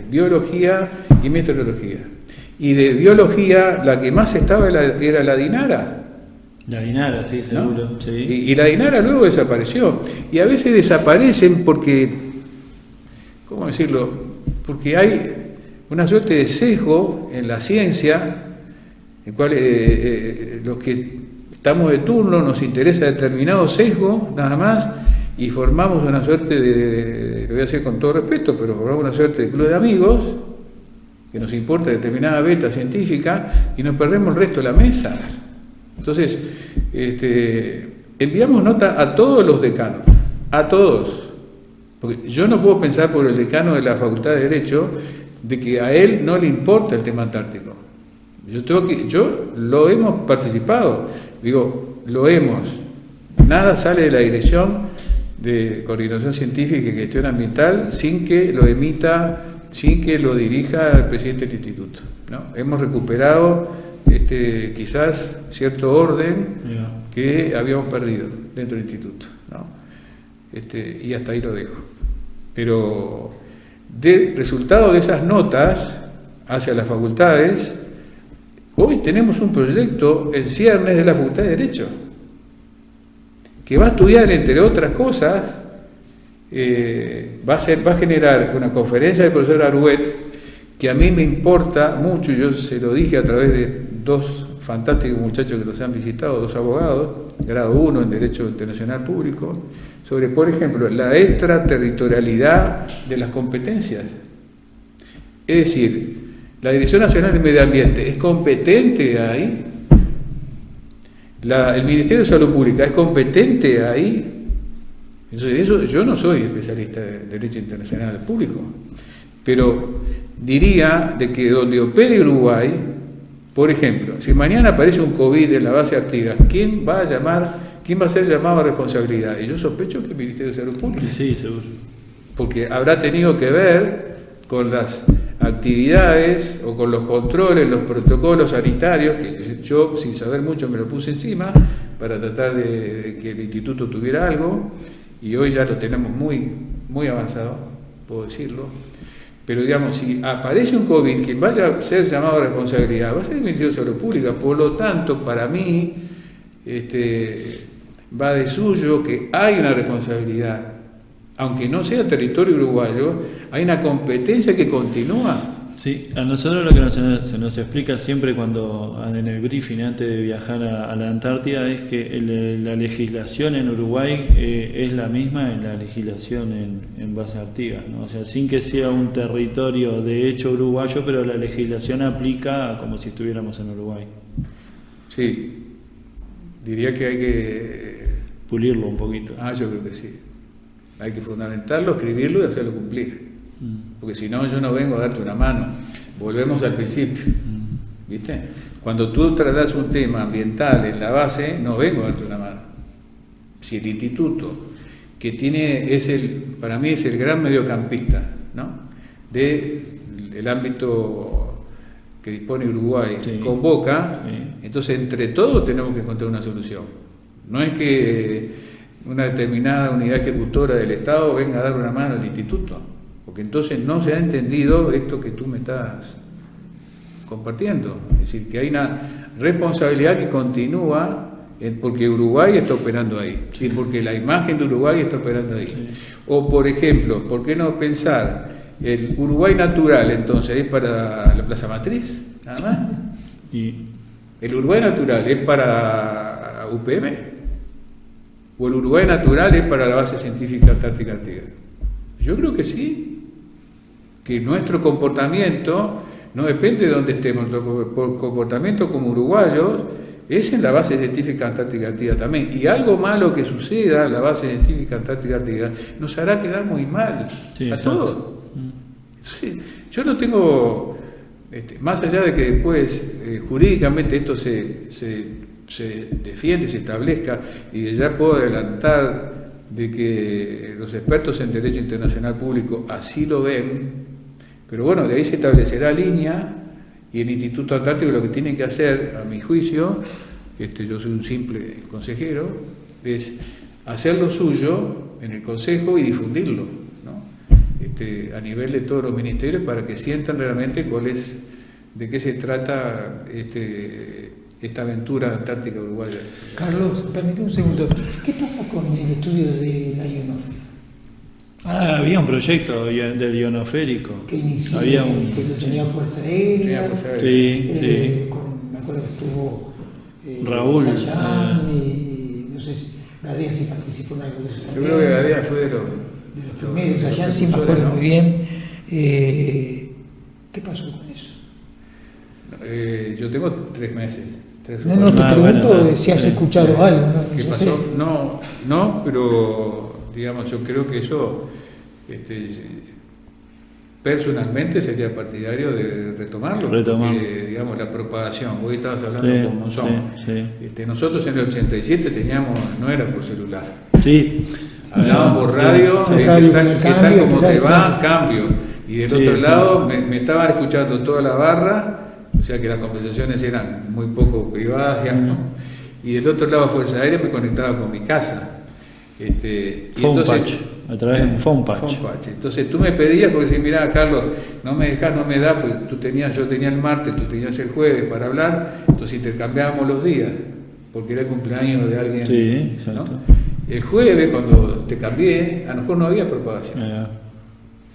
biología y meteorología. Y de biología, la que más estaba era la DINARA. La DINARA, sí, seguro. ¿No? Sí. Y la DINARA luego desapareció. Y a veces desaparecen porque, ¿cómo decirlo? Porque hay una suerte de sesgo en la ciencia, en el cual los que estamos de turno nos interesa determinado sesgo, nada más, y formamos una suerte lo voy a decir con todo respeto, pero formamos una suerte de club de amigos, que nos importa determinada beta científica, y nos perdemos el resto de la mesa. Entonces, enviamos nota a todos los decanos, a todos, porque yo no puedo pensar por el decano de la Facultad de Derecho de que a él no le importa el tema antártico. Yo lo hemos participado, nada sale de la Dirección de Coordinación Científica y Gestión Ambiental sin que lo emita, sin que lo dirija el presidente del instituto, ¿no? Hemos recuperado quizás cierto orden Yeah. que habíamos perdido dentro del instituto, ¿no? Y hasta ahí lo dejo. Pero de resultado de esas notas hacia las facultades, hoy tenemos un proyecto en ciernes de la Facultad de Derecho, que va a estudiar, entre otras cosas, va a generar una conferencia del profesor Aruet, que a mí me importa mucho, yo se lo dije a través de dos fantásticos muchachos que los han visitado, dos abogados, grado 1 en Derecho Internacional Público, sobre, por ejemplo, la extraterritorialidad de las competencias. Es decir, la Dirección Nacional de Medio Ambiente es competente ahí, el Ministerio de Salud Pública es competente ahí. Entonces, yo no soy especialista de Derecho Internacional Público, pero diría de que donde opere Uruguay, por ejemplo, si mañana aparece un COVID en la base Artigas, ¿quién va a ser llamado a responsabilidad? Y yo sospecho que el Ministerio de Salud Pública. Sí, seguro. Porque habrá tenido que ver con las actividades o con los controles, los protocolos sanitarios, que yo, sin saber mucho, me lo puse encima para tratar de que el instituto tuviera algo, y hoy ya lo tenemos muy, muy avanzado, puedo decirlo. Pero digamos, si aparece un COVID, quien vaya a ser llamado a responsabilidad va a ser el Ministerio de Salud Pública. Por lo tanto, para mí, va de suyo que hay una responsabilidad, aunque no sea territorio uruguayo, hay una competencia que continúa. Sí, a nosotros lo que se nos explica siempre cuando en el briefing antes de viajar a la Antártida es que la legislación en Uruguay es la misma en la legislación en base a Artigas, ¿no? O sea, sin que sea un territorio de hecho uruguayo, pero la legislación aplica como si estuviéramos en Uruguay. Sí, diría que hay que pulirlo un poquito. Yo creo que sí. Hay que fundamentarlo, escribirlo y hacerlo cumplir. Porque si no, yo no vengo a darte una mano. Volvemos al principio. ¿Viste? Cuando tú tratas un tema ambiental en la base, no vengo a darte una mano. Si el instituto, que para mí es el gran mediocampista, ¿no? del ámbito que dispone Uruguay, sí, convoca, sí, entonces entre todos tenemos que encontrar una solución. No es que una determinada unidad ejecutora del Estado venga a dar una mano al instituto, porque entonces no se ha entendido esto que tú me estás compartiendo. Es decir, que hay una responsabilidad que continúa porque Uruguay está operando ahí, ¿sí? Porque la imagen de Uruguay está operando ahí. Sí. O, por ejemplo, ¿por qué no pensar el Uruguay natural, entonces, es para la Plaza Matriz, nada más? ¿Y el Uruguay natural es para UPM? ¿O el Uruguay natural es para la base científica Antártica Artigas? Yo creo que sí, que nuestro comportamiento no depende de dónde estemos, nuestro comportamiento como uruguayos es en la base científica Antártica Artigas también, y algo malo que suceda en la base científica Antártica Artigas nos hará quedar muy mal, sí, a todos. Sí, yo no tengo, más allá de que después jurídicamente esto se defiende, se establezca, y ya puedo adelantar de que los expertos en Derecho Internacional Público así lo ven, pero bueno, de ahí se establecerá línea, y el Instituto Antártico lo que tiene que hacer, a mi juicio, yo soy un simple consejero, es hacer lo suyo en el Consejo y difundirlo, ¿no? A nivel de todos los ministerios, para que sientan realmente de qué se trata esta aventura antártica uruguaya. Carlos, permíteme un segundo. ¿Qué pasa con el estudio de la ionósfera? Había un proyecto del ionoférico. Que inició, que tenía Fuerza Aérea. Sí. Me acuerdo que estuvo Raúl. Sayán, y no sé si Gadea sí participó en algo de eso. Yo creo que Gadea fue de los primeros. Sayán sí me acuerdo muy bien. ¿Qué pasó con eso? Yo tengo 3 meses. Te pregunto si has escuchado algo, ¿no? ¿Qué pasó? No, pero digamos, yo creo que eso personalmente sería partidario de retomarlo. Porque, digamos, la propagación, hoy estabas hablando con Monzón. Sí. Nosotros en el 87 no era por celular. Sí. Hablábamos por radio, ¿qué tal como te va? Cambio. Y del otro lado me estaban escuchando toda la barra. o sea que las conversaciones eran muy poco privadas, digamos, y del otro lado Fuerza Aérea me conectaba con mi casa. Fonpatch, a través de un Fonpatch. Entonces tú me pedías, porque decías, mirá Carlos, no me dejás, no me da, pues yo tenía el martes, tú tenías el jueves para hablar, entonces intercambiábamos los días, porque era el cumpleaños de alguien. Sí, exacto. ¿No? El jueves, cuando te cambié, a lo mejor no había propagación.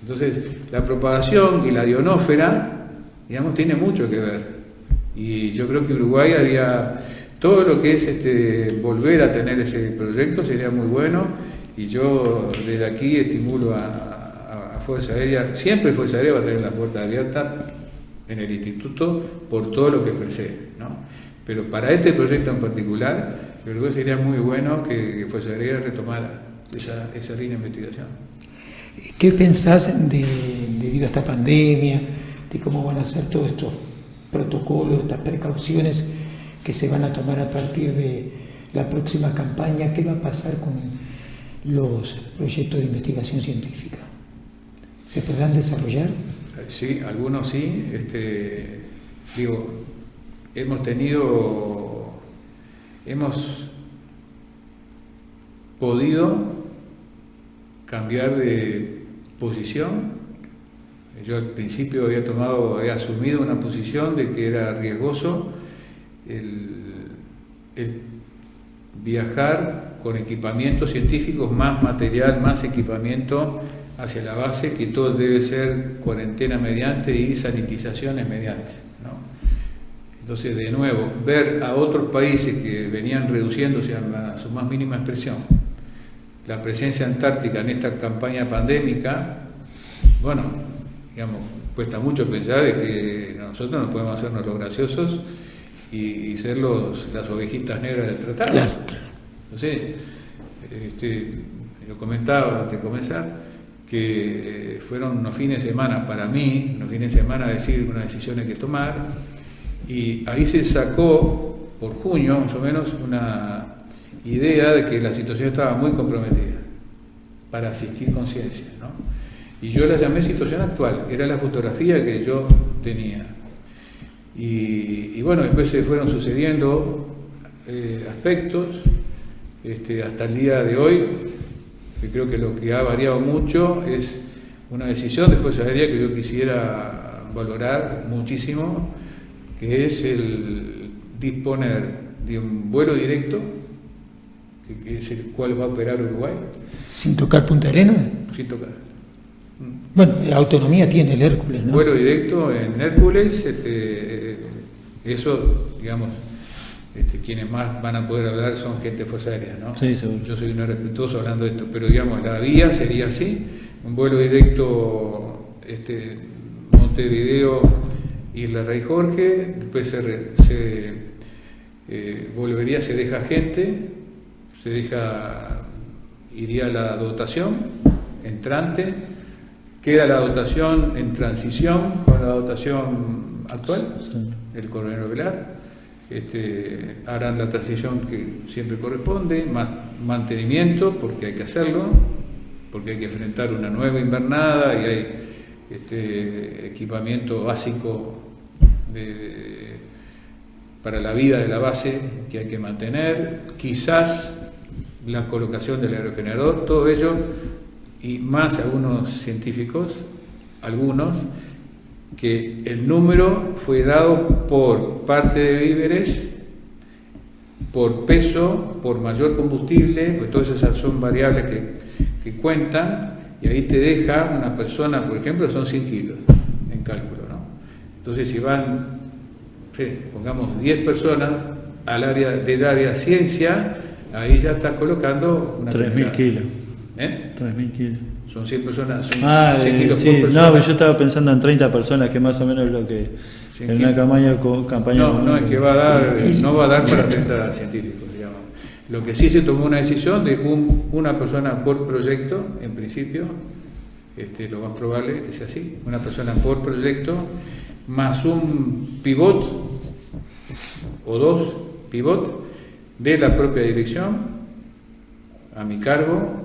Entonces, la propagación y la ionósfera, digamos, tiene mucho que ver. Y yo creo que Uruguay haría todo lo que es volver a tener ese proyecto, sería muy bueno. Y yo desde aquí estimulo a Fuerza Aérea, siempre Fuerza Aérea va a tener las puertas abiertas en el instituto por todo lo que precede, ¿no? Pero para este proyecto en particular, yo creo que sería muy bueno que Fuerza Aérea retomara esa línea de investigación. ¿Qué pensás debido a esta pandemia, de cómo van a ser todos estos protocolos, estas precauciones que se van a tomar a partir de la próxima campaña? ¿Qué va a pasar con los proyectos de investigación científica? ¿Se podrán desarrollar? Sí, algunos sí. Hemos podido cambiar de posición. Yo al principio había asumido una posición de que era riesgoso el viajar con equipamiento científico, más material, más equipamiento hacia la base, que todo debe ser cuarentena mediante y sanitizaciones mediante, ¿no? Entonces, de nuevo, ver a otros países que venían reduciéndose a su más mínima expresión la presencia antártica en esta campaña pandémica, bueno, digamos, cuesta mucho pensar de que nosotros no podemos hacernos los graciosos y ser las ovejitas negras del tratado. Claro. Entonces, lo comentaba antes de comenzar, que fueron unos fines de semana para mí, unos fines de semana a decir unas decisiones que tomar, y ahí se sacó, por junio más o menos, una idea de que la situación estaba muy comprometida para asistir conciencia, ¿no? Y yo la llamé situación actual, era la fotografía que yo tenía. Y bueno, después se fueron sucediendo aspectos hasta el día de hoy, que creo que lo que ha variado mucho es una decisión de Fuerza Aérea que yo quisiera valorar muchísimo, que es el disponer de un vuelo directo, que es el cual va a operar Uruguay. ¿Sin tocar Punta Arenas? Sin tocar. Bueno, autonomía tiene el Hércules, ¿no? Vuelo directo en Hércules, eso, digamos, quienes más van a poder hablar son gente de Fuerza Aérea, ¿no? Sí, seguro. Yo soy un respetuoso hablando de esto, pero digamos, la vía sería así, un vuelo directo Montevideo, Isla Rey Jorge, después se volvería, se deja gente, iría la dotación entrante, queda la dotación en transición con la dotación actual, Sí. el coronel Velar, harán la transición que siempre corresponde, más mantenimiento, porque hay que hacerlo, porque hay que enfrentar una nueva invernada y hay equipamiento básico para la vida de la base que hay que mantener, quizás la colocación del aerogenerador, todo ello, y más algunos científicos, que el número fue dado por parte de víveres, por peso, por mayor combustible, pues todas esas son variables que cuentan, y ahí te deja una persona, por ejemplo, son 100 kilos en cálculo, ¿no? Entonces, si van, pongamos 10 personas del área ciencia, ahí ya estás colocando una 3.000 kilos. 3.000 kilos. Son 100 personas, son 100 kilos sí. por persona. No, yo estaba pensando en 30 personas, que más o menos es lo que en una campaña. No, es que no va a dar para 30 científicos, digamos. Lo que sí se tomó una decisión de una persona por proyecto, en principio, lo más probable es que sea así, una persona por proyecto, más un pivot, o 2 pivot, de la propia dirección, a mi cargo.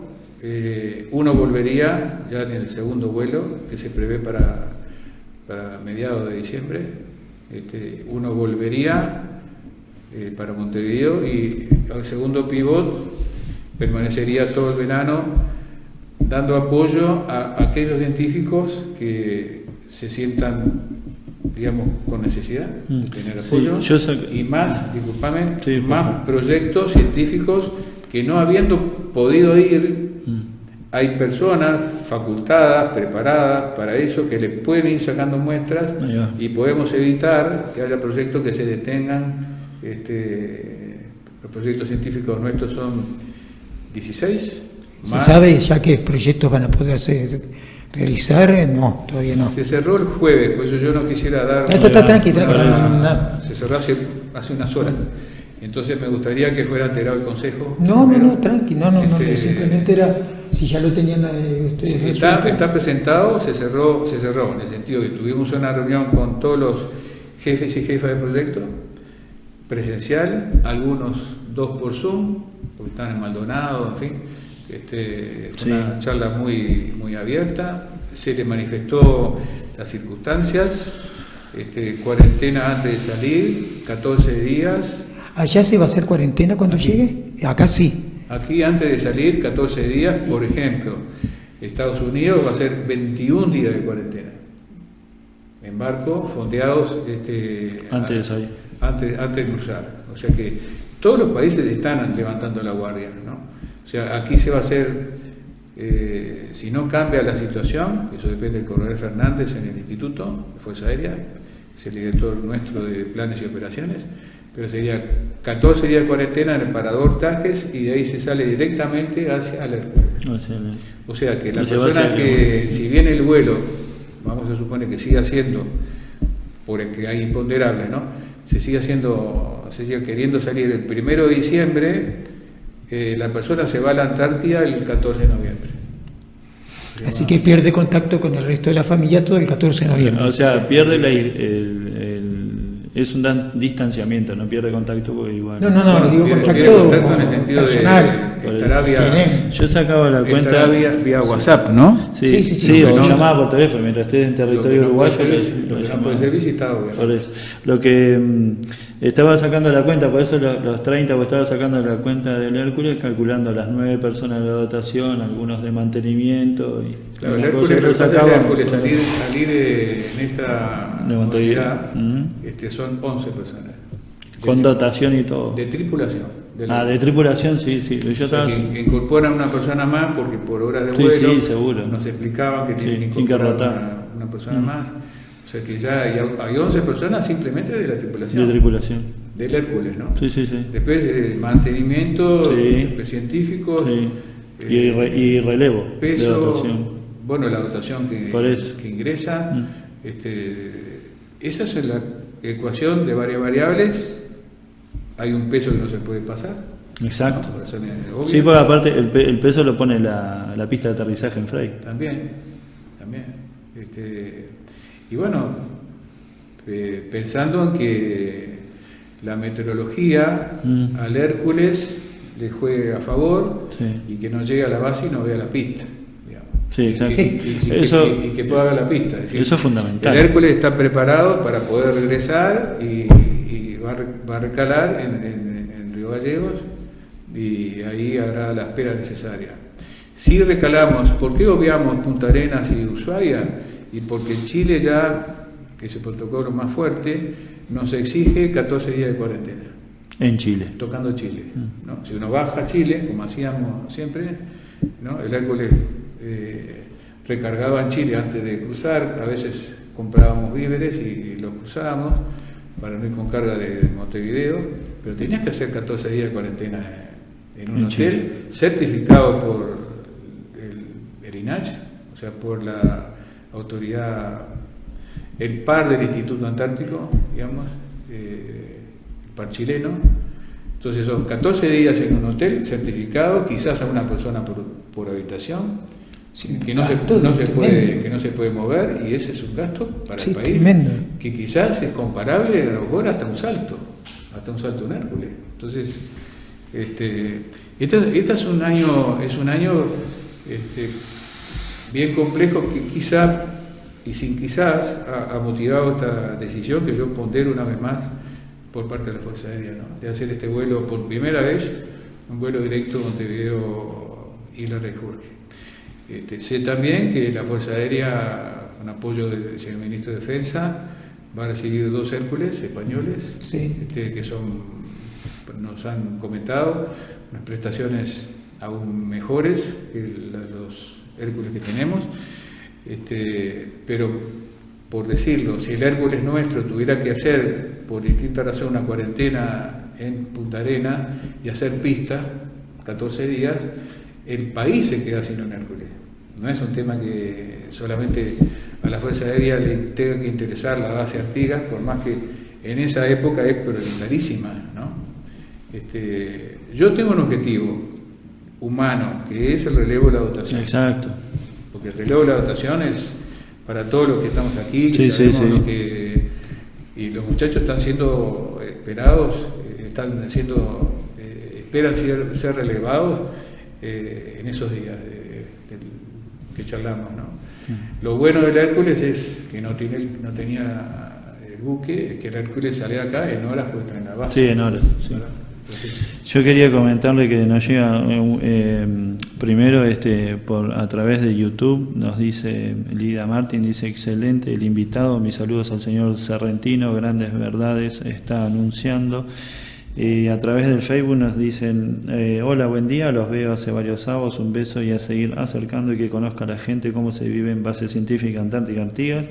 Uno volvería ya en el segundo vuelo, que se prevé para mediados de diciembre, uno volvería para Montevideo y al segundo pivot permanecería todo el verano dando apoyo a aquellos científicos que se sientan, digamos, con necesidad de tener apoyo, y más, discúlpame, más proyectos científicos que no habiendo podido ir, hay personas facultadas, preparadas para eso, que le pueden ir sacando muestras y podemos evitar que haya proyectos que se detengan. Los proyectos científicos nuestros son 16. ¿Se sabe ya qué proyectos van a poder realizar? No, todavía no. Se cerró el jueves, por eso yo no quisiera dar... Tranqui. Se cerró hace unas horas. Entonces me gustaría que fuera enterado el Consejo. No, tranqui, simplemente era si ya lo tenían ustedes. Está presentado, se cerró en el sentido que tuvimos una reunión con todos los jefes y jefas de proyecto, presencial, algunos 2 por Zoom, porque están en Maldonado, en fin. Fue una charla muy abierta, se le manifestó las circunstancias, cuarentena antes de salir, 14 días. ¿Allá se va a hacer cuarentena cuando llegue? Acá sí. Aquí antes de salir, 14 días, por ejemplo, Estados Unidos va a ser 21 días de cuarentena. En barco, fondeados antes de salir. Antes de cruzar. O sea que todos los países están levantando la guardia, ¿no? O sea, aquí se va a hacer, si no cambia la situación, eso depende del coronel Fernández en el Instituto de Fuerza Aérea, es el director nuestro de planes y operaciones, pero sería 14 días de cuarentena en el parador Tajes y de ahí se sale directamente hacia el Hércules. O sea que la persona que, si bien el vuelo, vamos a suponer que siga siendo, porque hay imponderables, ¿no? Se sigue queriendo salir el 1 de diciembre, la persona se va a la Antártida el 14 de noviembre. Así que pierde contacto con el resto de la familia todo el 14 de noviembre. O sea, pierde es un distanciamiento, no pierde contacto porque igual... No, digo pierde contacto en el sentido personal. Yo sacaba la cuenta... vía WhatsApp, ¿no? Sí, o llamaba por teléfono mientras esté en territorio uruguayo. Lo que no puede ser visitado. Por eso. Lo que estaba sacando la cuenta, por eso los 30, porque estaba sacando la cuenta del Hércules, calculando las 9 personas de la dotación, algunos de mantenimiento. Claro, el Hércules salir en esta modalidad, son 11 personas. Con dotación y todo. De tripulación. De tripulación, sí. Yo estaba... que incorporan una persona más porque por horas de vuelo seguro. Nos explicaban que tienen que incorporar una persona más. O sea que ya hay 11 personas simplemente de la tripulación. De tripulación. Del Hércules, ¿no? Sí. Después mantenimiento, científico. Y relevo. Peso, de dotación. Bueno, la dotación que ingresa. Esa es la ecuación de varias variables. Hay un peso que no se puede pasar. Exacto. ¿No? Sí, porque aparte el peso lo pone la pista de aterrizaje en Frey. También. Y bueno, pensando en que la meteorología al Hércules le juegue a favor y que no llegue a la base y no vea la pista. Sí, exacto. Y que pueda ver la pista. Es decir, eso es fundamental. El Hércules está preparado para poder regresar y va a recalar en Río Gallegos y ahí hará la espera necesaria. Si recalamos, ¿por qué obviamos Punta Arenas y Ushuaia? Y porque Chile ya, que es el protocolo más fuerte, nos exige 14 días de cuarentena. En Chile. Tocando Chile. ¿No? Si uno baja a Chile, como hacíamos siempre, ¿no? El Hércules recargaba en Chile antes de cruzar, a veces comprábamos víveres y los cruzábamos para no ir con carga de Montevideo, pero tenías que hacer 14 días de cuarentena en un hotel certificado por el INACH, o sea, por la autoridad, el par del Instituto Antártico, digamos, el par chileno. Entonces son 14 días en un hotel certificado, quizás a una persona por habitación, que no se puede mover, y ese es un gasto para el país tremendo, que quizás es comparable a lo mejor hasta un salto en Hércules. Entonces este es un año bien complejo, que quizá y sin quizás ha motivado esta decisión que yo pondero una vez más por parte de la Fuerza Aérea, ¿no? De hacer este vuelo por primera vez, un vuelo directo Montevideo-Isla Real Jorge. Sé también que la Fuerza Aérea, con apoyo del señor Ministro de Defensa, va a recibir 2 Hércules españoles, sí. Que nos han comentado, unas prestaciones aún mejores que los Hércules que tenemos, pero por decirlo, si el Hércules nuestro tuviera que hacer por distinta razón una cuarentena en Punta Arenas y hacer pista 14 días, el país se queda sin un Hércules. No es un tema que solamente a la Fuerza Aérea le tenga que interesar la base Artigas, por más que en esa época es prioritarísima, ¿no? Yo tengo un objetivo humano, que es el relevo de la dotación. Exacto. Porque el relevo de la dotación es para todos los que estamos aquí, que sí, sabemos sí, sí. Lo que, y los muchachos están siendo esperados, esperan ser relevados en esos días que charlamos, ¿no? Lo bueno del Hércules es que no tenía el buque, es que el Hércules sale acá en horas puesta en la base. Sí, en horas. Sí. Yo quería comentarle que nos llega primero a través de YouTube, nos dice Lida Martín, dice excelente el invitado, mis saludos al señor Serrentino, grandes verdades está anunciando. A través del Facebook nos dicen hola, buen día, los veo hace varios sábados, un beso y a seguir acercando y que conozca a la gente cómo se vive en Base Científica Antártica Artigas.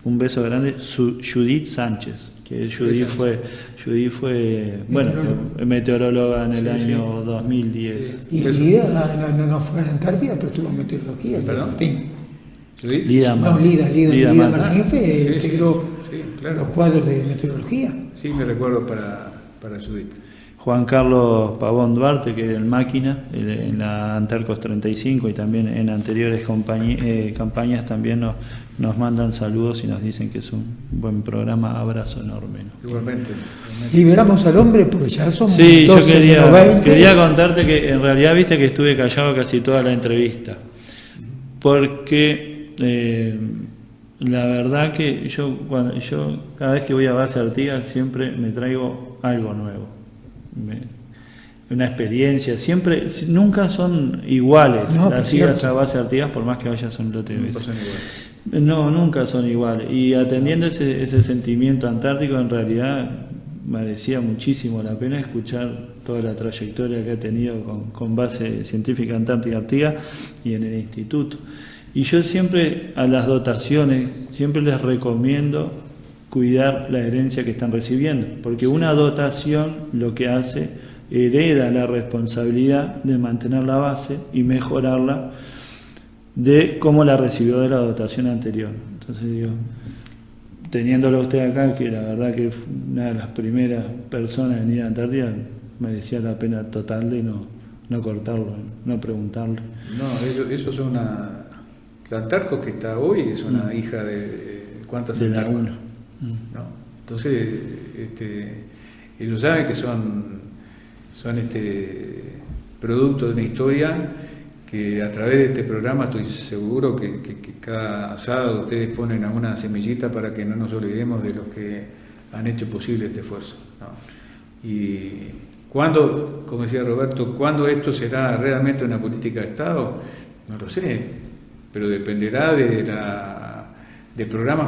Un beso grande, Judith Sánchez, que Judith fue bueno, meteoróloga en el año 2010. Y Lida no fue a la Antártida, pero estuvo en meteorología. ¿Perdón? Martín. Lida Martín integró claro. los cuadros de meteorología. Sí, me recuerdo para Judith. Juan Carlos Pavón Duarte, que era el máquina en la Antarcos 35 y también en anteriores campañas también nos mandan saludos y nos dicen que es un buen programa. Abrazo enorme, ¿no? Igualmente. Liberamos al hombre porque ya somos Sí, 12, yo quería contarte que en realidad viste que estuve callado casi toda la entrevista, porque la verdad que yo cada vez que voy a Base Artigas siempre me traigo algo nuevo, una experiencia, nunca son iguales las idas a Base Artigas, por más que vayas un lote de veces. No, nunca son iguales. Y atendiendo ese sentimiento antártico, en realidad merecía muchísimo la pena escuchar toda la trayectoria que ha tenido con Base Científica Antártica Artigas y en el instituto. Y yo siempre a las dotaciones, siempre les recomiendo cuidar la herencia que están recibiendo, porque una dotación lo que hace, hereda la responsabilidad de mantener la base y mejorarla de cómo la recibió de la dotación anterior. Entonces digo, teniéndolo usted acá, que la verdad que fue una de las primeras personas en ir a Antártida, merecía la pena total de no cortarlo, no preguntarle. No, eso es una... La Antarcos que está hoy es una hija de... ¿Cuántas de la Antarcos? 1. ¿No? Entonces, ellos saben que son producto de una historia que a través de este programa estoy seguro que cada sábado ustedes ponen a una semillita para que no nos olvidemos de los que han hecho posible este esfuerzo, ¿no? Y cuando, como decía Roberto, ¿cuándo esto será realmente una política de Estado? No lo sé, pero dependerá de programas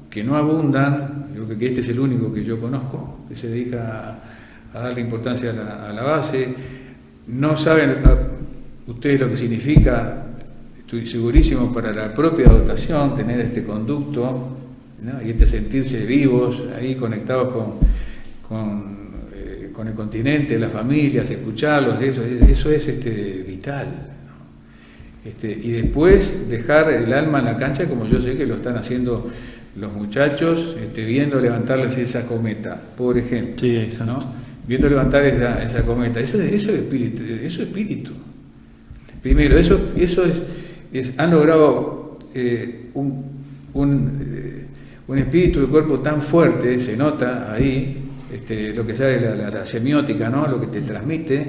que no abundan. Yo creo que este es el único que yo conozco que se dedica a darle importancia a la base. No saben ustedes lo que significa, estoy segurísimo, para la propia dotación tener este conducto, ¿no? Y sentirse vivos ahí conectados con el continente, las familias, escucharlos, eso es vital, ¿no? Y después dejar el alma en la cancha, como yo sé que lo están haciendo los muchachos, viendo levantarles esa cometa, por ejemplo. Sí, exacto. ¿No? Viendo levantar esa cometa, eso es espíritu. Primero, eso han logrado un espíritu de cuerpo tan fuerte, se nota ahí, lo que sabe la semiótica, ¿no? Lo que te transmite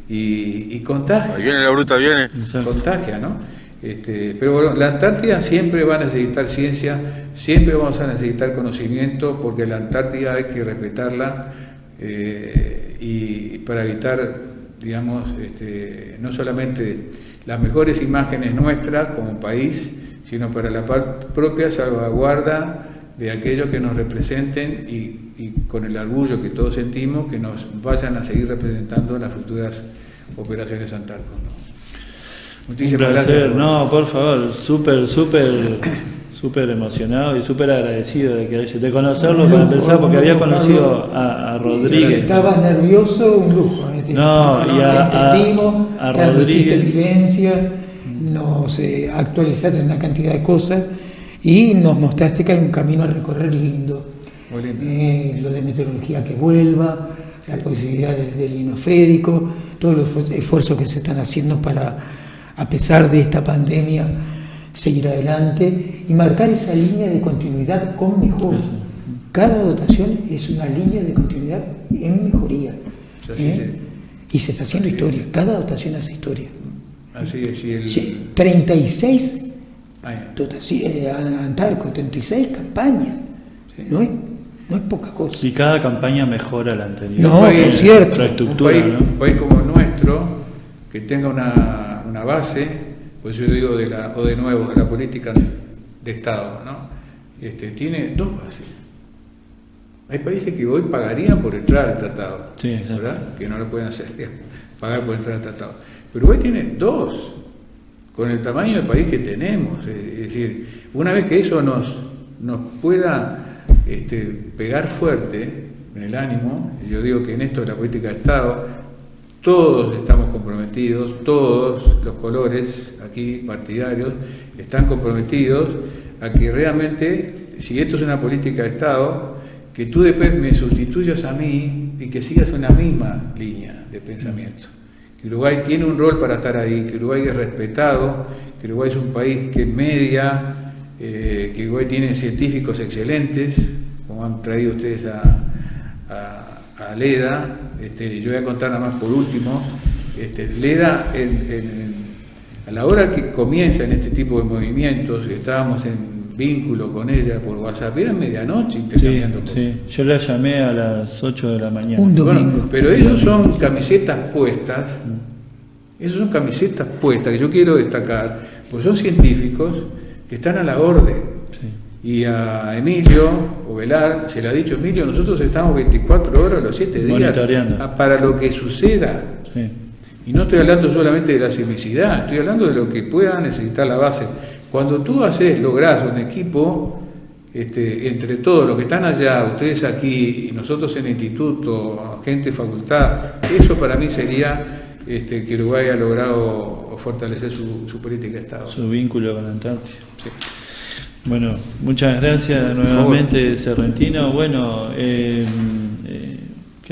y contagia. Ahí viene la bruta, viene. Contagia, ¿no? Pero bueno, la Antártida siempre va a necesitar ciencia, siempre vamos a necesitar conocimiento, porque la Antártida hay que respetarla y para evitar, digamos, no solamente las mejores imágenes nuestras como país, sino para la propia salvaguarda de aquellos que nos representen y con el orgullo que todos sentimos, que nos vayan a seguir representando en las futuras operaciones Antárco, ¿no? Muchísimas gracias. No, por favor, súper emocionado y súper agradecido de conocerlo, para empezar, porque había conocido a Rodríguez. Estaba nervioso, un lujo. No, y a Rodríguez. Vivencia, nos actualizaste en una cantidad de cosas y nos mostraste que hay un camino a recorrer lindo. Muy lindo. Lo de meteorología que vuelva, las posibilidades del ionosférico, todos los esfuerzos que se están haciendo para, a pesar de esta pandemia, seguir adelante y marcar esa línea de continuidad con mejoras. Cada dotación es una línea de continuidad en mejoría. Y se está haciendo historia, cada dotación hace historia. Así es. 36 Antárco, 36 campañas. Sí. No es poca cosa. Y cada campaña mejora la anterior. No, es cierto. Un país como el nuestro, que tenga una base, pues yo digo de la política de Estado, ¿no? Tiene dos bases. Hay países que hoy pagarían por entrar al tratado, sí, ¿verdad? Que no lo pueden hacer, pagar por entrar al tratado. Pero hoy tiene dos, con el tamaño del país que tenemos. Es decir, una vez que eso nos pueda pegar fuerte en el ánimo, yo digo que en esto de la política de Estado, todos estamos comprometidos, todos los colores aquí partidarios están comprometidos a que realmente, si esto es una política de Estado, que tú después me sustituyas a mí y que sigas una misma línea de pensamiento. Que Uruguay tiene un rol para estar ahí, que Uruguay es respetado, que Uruguay es un país que media, que Uruguay tiene científicos excelentes, como han traído ustedes a Leda. Yo voy a contar nada más por último. Leda, a la hora que comienza en este tipo de movimientos, estábamos en vínculo con ella por WhatsApp, era medianoche intercambiando cosas. Sí, yo la llamé a las 8 de la mañana. Un domingo. Bueno, pero ellos son camisetas puestas, que yo quiero destacar, pues son científicos que están a la orden. Sí. Y a Emilio Ovelar se le ha dicho: Emilio, nosotros estamos 24 horas los 7 días para lo que suceda. Sí. Y no estoy hablando solamente de la sismicidad, estoy hablando de lo que pueda necesitar la base. Cuando tú lográs un equipo, entre todos los que están allá, ustedes aquí y nosotros en el instituto, gente de facultad, eso para mí sería que Uruguay ha logrado fortalecer su política de Estado. Su vínculo con la Antártida. Sí. Bueno, muchas gracias nuevamente, Serrentino. Bueno, ¿qué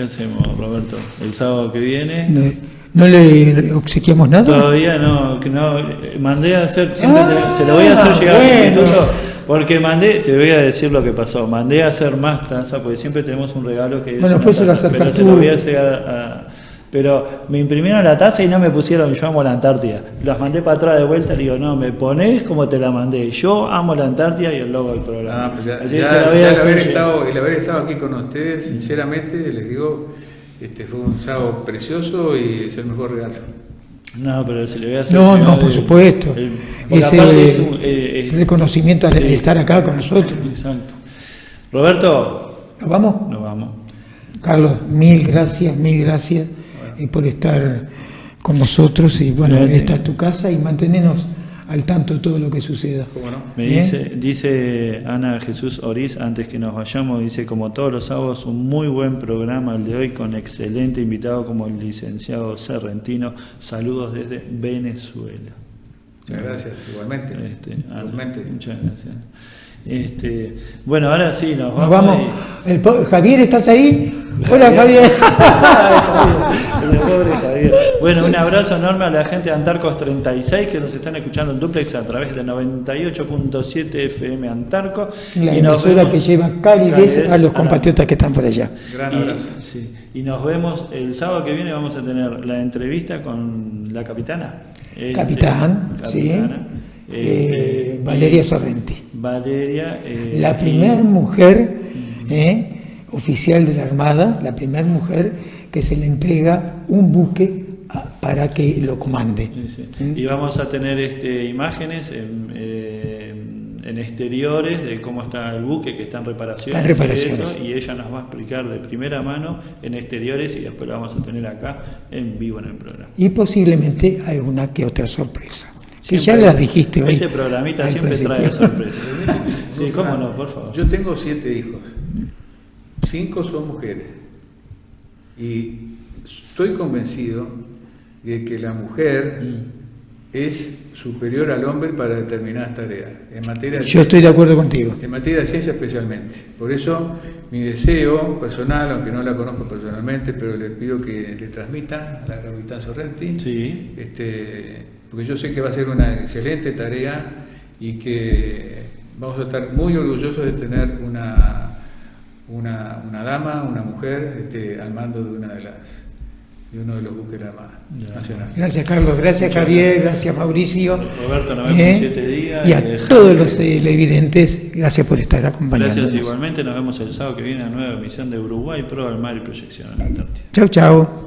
hacemos, Roberto? El sábado que viene... ¿No le obsequiamos nada? Todavía no, mandé a hacer, se lo voy a hacer llegar al instituto, porque te voy a decir lo que pasó, mandé a hacer más tazas, porque siempre tenemos un regalo que es una taza, pero se lo voy a hacer pero me imprimieron la taza y no me pusieron "Yo amo la Antártida", las mandé para atrás de vuelta, le digo, no, me ponés como te la mandé, "Yo amo la Antártida" y el logo del programa. El haber estado aquí con ustedes, sinceramente, les digo... fue un sábado precioso y es el mejor regalo. No, pero se le voy a hacer... No, por supuesto. Es reconocimiento al estar acá con nosotros. Exacto. Roberto. ¿Nos vamos? Nos vamos. Carlos, mil gracias por estar con nosotros. Y bueno, esta es tu casa y mantenernos al tanto de todo lo que suceda. ¿Cómo no? Me dice Ana Jesús Oriz, antes que nos vayamos, dice: como todos los sábados, un muy buen programa el de hoy, con excelente invitado como el licenciado Serrentino. Saludos desde Venezuela. Muchas gracias, igualmente. Igualmente. Muchas gracias. Bueno, ahora sí, nos vamos. Javier, ¿estás ahí? Hola, Javier. El pobre Javier. Bueno, Bueno, un abrazo enorme a la gente de Antarcos 36 que nos están escuchando en duplex a través de 98.7 FM Antarco. La Y nos emisora vemos- que lleva calidez a los compatriotas que están por allá. Gran abrazo. Y nos vemos el sábado que viene. Vamos a tener la entrevista con la capitana. Capitán, sí. Valeria Sorrenti. Valeria. La primera mujer oficial de la Armada, la primera mujer que se le entrega un buque para que lo comande. Y vamos a tener imágenes en exteriores de cómo está el buque, que está en reparaciones, Está en reparaciones. y ella nos va a explicar de primera mano en exteriores y después lo vamos a tener acá en vivo en el programa. Y posiblemente alguna que otra sorpresa. Que Siempre- ya las dijiste hoy. Este programita al siempre principio. trae sorpresas. Sí, cómo no, por favor. Yo tengo 7 hijos, 5 son mujeres y estoy convencido de que la mujer es superior al hombre para determinadas tareas, en materia de Yo estoy de acuerdo contigo. en materia de ciencia especialmente. Por eso mi deseo personal, aunque no la conozco personalmente, pero le pido que le transmitan a la capitán Sorrenti, Sí. porque yo sé que va a ser una excelente tarea y que vamos a estar muy orgullosos de tener una dama, una mujer, al mando de uno de los buques de la Armada Nacional. Gracias, Carlos. Gracias, Javier. Gracias, Mauricio. Roberto, nos vemos en 7 días. Y a todos los televidentes, gracias por estar acompañándonos. Gracias igualmente. Nos vemos el sábado que viene a nueva emisión de Uruguay Pro al Mar y Proyección a la Antártida. Chau, chau.